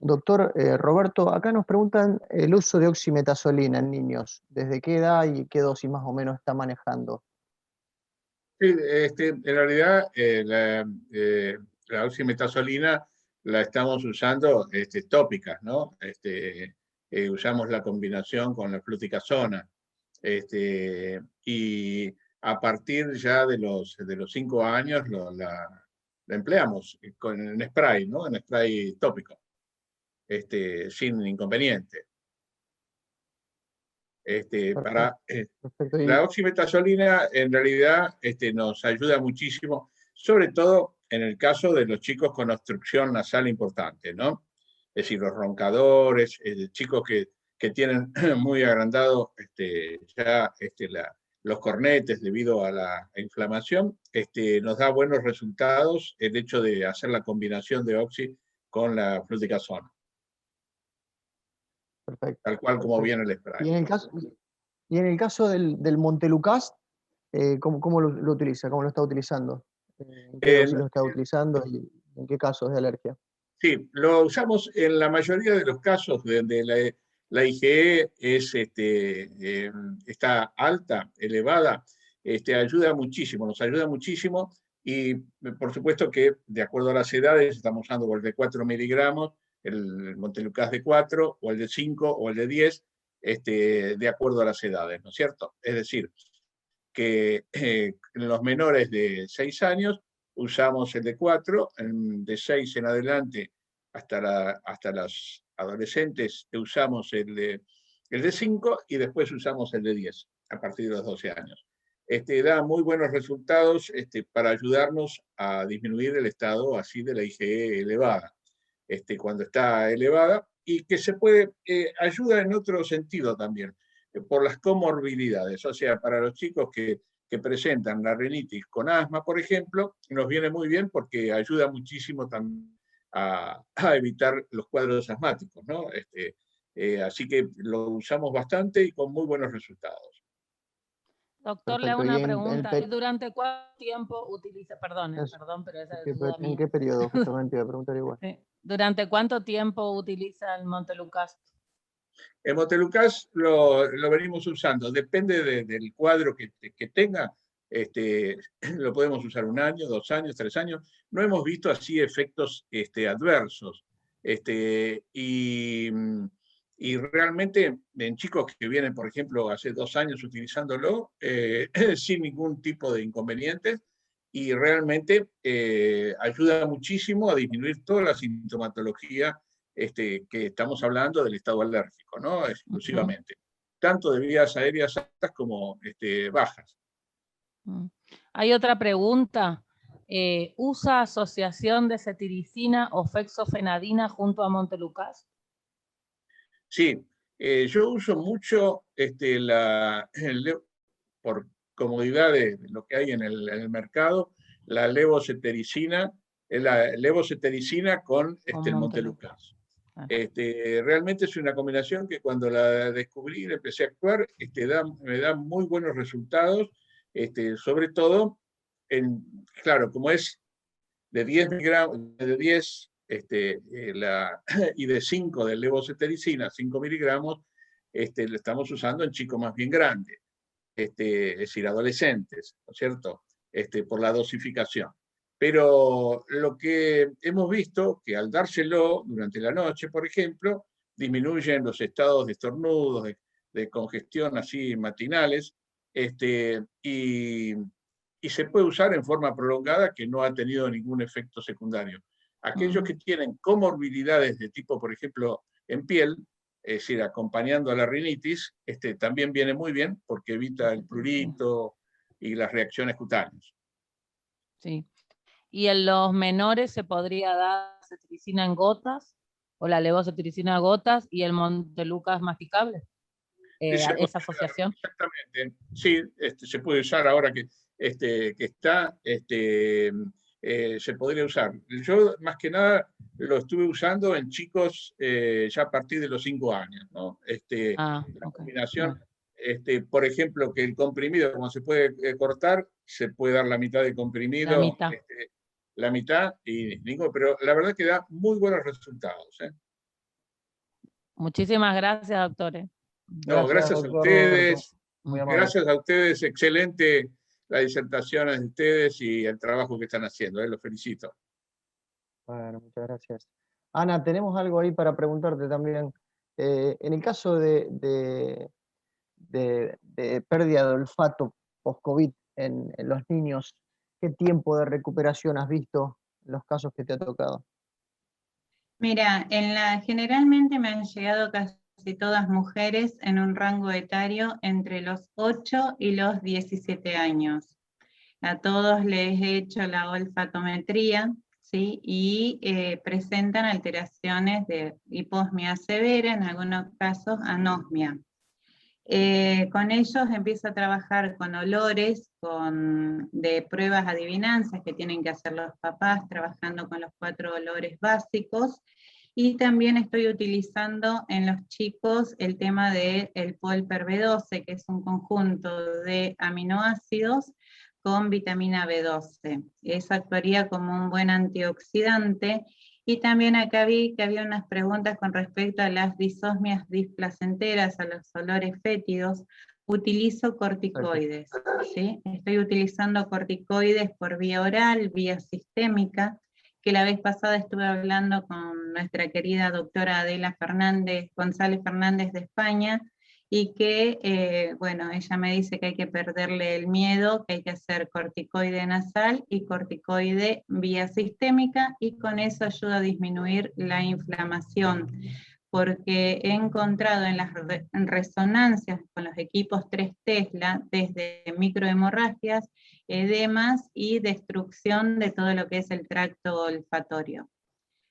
Doctor Roberto, acá nos preguntan el uso de oximetazolina en niños. ¿Desde qué edad y qué dosis más o menos está manejando? Sí, en realidad la oximetazolina la estamos usando tópicas, ¿no? Usamos la combinación con la fluticasona. Y a partir ya de los 5 años la empleamos en spray, ¿no? En spray tópico, sin inconveniente. Perfecto. La oximetazolina en realidad nos ayuda muchísimo, sobre todo en el caso de los chicos con obstrucción nasal importante, ¿no? Es decir, los roncadores, chicos que tienen muy agrandado ya los cornetes debido a la inflamación, nos da buenos resultados el hecho de hacer la combinación de oxi con la fluticasona. Perfecto. Tal cual como viene el spray. Y en el caso del Montelukast, ¿cómo lo utiliza? ¿Cómo lo está utilizando? ¿En qué dosis lo está utilizando y en qué casos de alergia? Sí, lo usamos en la mayoría de los casos donde la IgE está alta, elevada, ayuda muchísimo, nos ayuda muchísimo, y por supuesto que de acuerdo a las edades estamos usando el de 4 miligramos, el Montelukast de 4, o el de 5, o el de 10, de acuerdo a las edades, ¿no es cierto? Es decir, que en los menores de 6 años usamos el de 4, de 6 en adelante hasta las adolescentes usamos el de 5, y después usamos el de 10 a partir de los 12 años. Da muy buenos resultados para ayudarnos a disminuir el estado así de la IgE elevada, cuando está elevada, y que se puede, ayuda en otro sentido también, por las comorbilidades, o sea, para los chicos que presentan la rinitis con asma, por ejemplo, nos viene muy bien porque ayuda muchísimo también a evitar los cuadros asmáticos, ¿no? Así que lo usamos bastante y con muy buenos resultados. Doctor, le hago una pregunta. ¿Durante cuánto tiempo utiliza, perdón, pero esa es duda mía. ¿En qué periodo? Justamente iba a preguntar igual. Sí. ¿Durante cuánto tiempo utiliza el Montelukast? El Montelukast lo venimos usando, depende del cuadro que tenga, lo podemos usar 1 año, 2 años, 3 años. No hemos visto así efectos adversos. Y realmente en chicos que vienen, por ejemplo, hace 2 años utilizándolo, sin ningún tipo de inconvenientes, y realmente ayuda muchísimo a disminuir toda la sintomatología que estamos hablando del estado alérgico, ¿no? Exclusivamente. Tanto de vías aéreas altas como bajas. Hay otra pregunta. ¿Usa asociación de cetiricina o fexofenadina junto a Montelukast? Sí, yo uso mucho por comodidad de lo que hay en el mercado, la levocetericina con el Montelukast. Realmente es una combinación que cuando la descubrí y empecé a actuar, me da muy buenos resultados, sobre todo, claro, como es de 10 miligramos, de 10 y de 5 de levocetericina, 5 miligramos, lo estamos usando en chicos más bien grandes, es decir, adolescentes, ¿no es cierto? Por la dosificación. Pero lo que hemos visto, que al dárselo durante la noche, por ejemplo, disminuyen los estados de estornudos, de congestión así matinales, y se puede usar en forma prolongada que no ha tenido ningún efecto secundario. Aquellos que tienen comorbilidades de tipo, por ejemplo, en piel, es decir, acompañando a la rinitis, también viene muy bien porque evita el prurito y las reacciones cutáneas. Sí. ¿Y en los menores se podría dar cetiricina en gotas o la levocetiricina en gotas y el Montelukast masticable? ¿Esa asociación? Exactamente. Sí, se puede usar ahora que está, se podría usar. Yo, más que nada, lo estuve usando en chicos ya a partir de los 5 años, ¿no? La combinación, por ejemplo, que el comprimido, como se puede cortar, se puede dar la mitad de comprimido. La mitad, pero la verdad que da muy buenos resultados. Muchísimas gracias, doctores. No, gracias a ustedes. Gracias a ustedes, excelente las disertaciones de ustedes y el trabajo que están haciendo, los felicito. Bueno, muchas gracias. Ana, tenemos algo ahí para preguntarte también. En el caso de pérdida de olfato post-COVID en los niños, ¿qué tiempo de recuperación has visto en los casos que te ha tocado? Mira, generalmente me han llegado casi todas mujeres en un rango etario entre los 8 y los 17 años. A todos les he hecho la olfatometría, ¿sí? Y presentan alteraciones de hiposmia severa, en algunos casos anosmia. Con ellos empiezo a trabajar con olores, de pruebas adivinanzas que tienen que hacer los papás, trabajando con los 4 olores básicos, y también estoy utilizando en los chicos el tema del Polper B12, que es un conjunto de aminoácidos con vitamina B12. Eso actuaría como un buen antioxidante. Y también acá vi que había unas preguntas con respecto a las disosmias displacenteras, a los olores fétidos. Utilizo corticoides, ¿sí? Estoy utilizando corticoides por vía oral, vía sistémica, que la vez pasada estuve hablando con nuestra querida doctora Adela González Fernández de España, y que, bueno, ella me dice que hay que perderle el miedo, que hay que hacer corticoide nasal y corticoide vía sistémica, y con eso ayuda a disminuir la inflamación, porque he encontrado en las resonancias con los equipos 3 Tesla, desde microhemorragias, edemas y destrucción de todo lo que es el tracto olfatorio.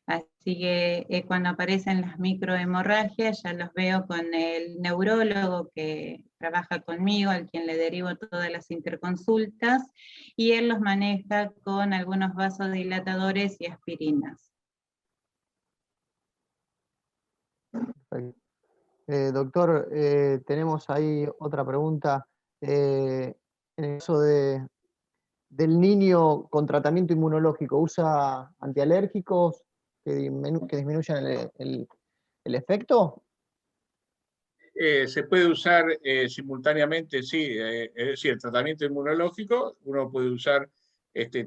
Así que cuando aparecen las microhemorragias ya los veo con el neurólogo que trabaja conmigo, al quien le derivo todas las interconsultas, y él los maneja con algunos vasodilatadores y aspirinas. Doctor, tenemos ahí otra pregunta. En el caso del niño con tratamiento inmunológico, ¿usa antialérgicos que disminuyan el efecto? Se puede usar simultáneamente, sí, es decir, el tratamiento inmunológico, uno puede usar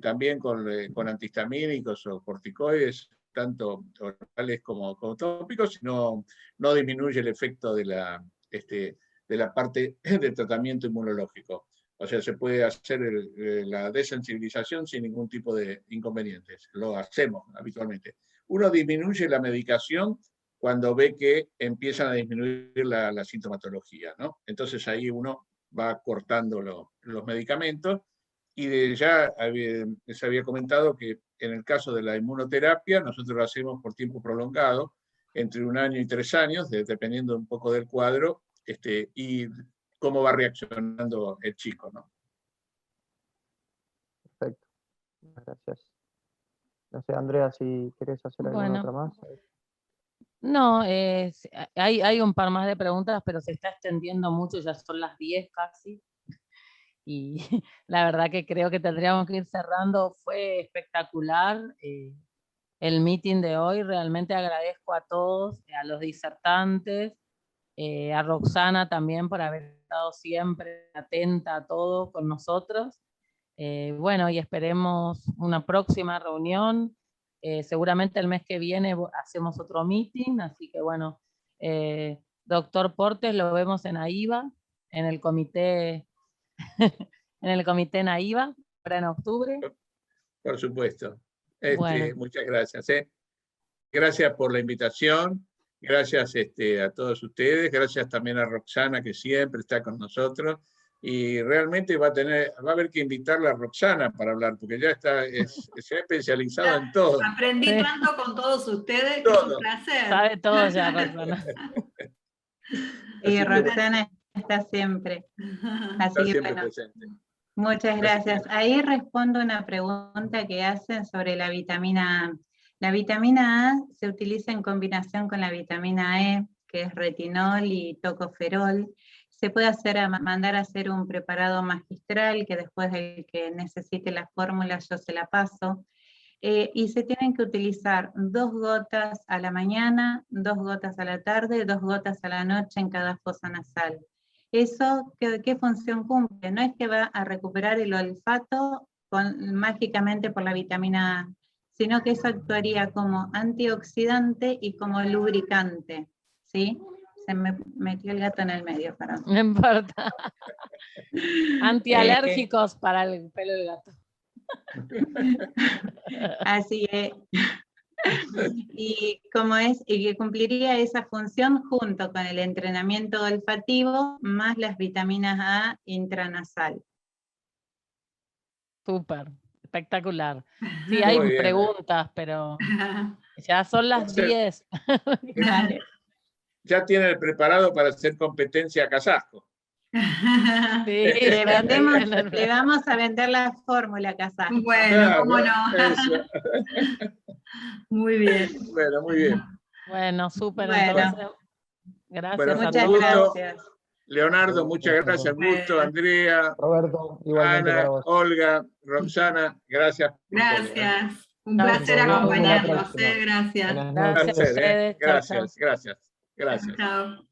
también con antihistamínicos o corticoides tanto orales como tópicos, sino no disminuye el efecto de la parte de tratamiento inmunológico. O sea, se puede hacer la desensibilización sin ningún tipo de inconvenientes. Lo hacemos habitualmente. Uno disminuye la medicación cuando ve que empiezan a disminuir la sintomatología, ¿no? Entonces ahí uno va cortando los medicamentos, y ya les había comentado que en el caso de la inmunoterapia nosotros lo hacemos por tiempo prolongado, entre 1 año y 3 años, dependiendo un poco del cuadro, y cómo va reaccionando el chico, ¿no? Perfecto. Gracias. No sé, Andrea, si querés hacer alguna otra más. No, hay un par más de preguntas, pero se está extendiendo mucho, ya son las 10 casi. Y la verdad que creo que tendríamos que ir cerrando. Fue espectacular el meeting de hoy. Realmente agradezco a todos, a los disertantes, a Roxana también por haber estado siempre atenta a todo con nosotros. Bueno, y esperemos una próxima reunión. Seguramente el mes que viene hacemos otro meeting, así que bueno, doctor Portes, lo vemos en AIVA, en el comité en el comité NAIVA, para en octubre. Por supuesto. Bueno. Muchas gracias. Gracias por la invitación, gracias a todos ustedes, gracias también a Roxana, que siempre está con nosotros, y realmente va a haber que invitarla a Roxana para hablar, porque ya se ha especializado en todo. Aprendí tanto con todos ustedes, que es un placer. Sabe todo ya, Roxana. Y Roxana está siempre. Así Está que siempre bueno, presente. muchas gracias. Ahí respondo una pregunta que hacen sobre la vitamina A. La vitamina A se utiliza en combinación con la vitamina E, que es retinol y tocoferol. Se puede mandar a hacer un preparado magistral, que después el que necesite la fórmula yo se la paso. Y se tienen que utilizar 2 gotas a la mañana, 2 gotas a la tarde, 2 gotas a la noche en cada fosa nasal. ¿Eso qué función cumple? No es que va a recuperar el olfato mágicamente por la vitamina A, sino que eso actuaría como antioxidante y como lubricante, ¿sí? Se me metió el gato en el medio, perdón. No importa. Antialérgicos para el pelo del gato. Así es. Y que cumpliría esa función junto con el entrenamiento olfativo más las vitaminas A intranasal. Súper, espectacular. Sí, hay preguntas, pero ya son las 10. Ya tiene el preparado para hacer competencia a Casasco. Sí, le vamos a vender la fórmula a Casasco. Bueno, cómo no. Muy bien. Bueno, muy bien. Bueno, súper. Bueno. Entonces, gracias Bueno, a muchas todos. gracias. Leonardo, muchas gracias. Gusto, Andrea, Roberto, igualmente Ana, para vos. Olga, Roxana, gracias. Gracias. Un Chao, placer chao. acompañarlos. Hasta la próxima. Gracias. Buenas Gracias a noches. ustedes. Chao, chao. Gracias. Chao.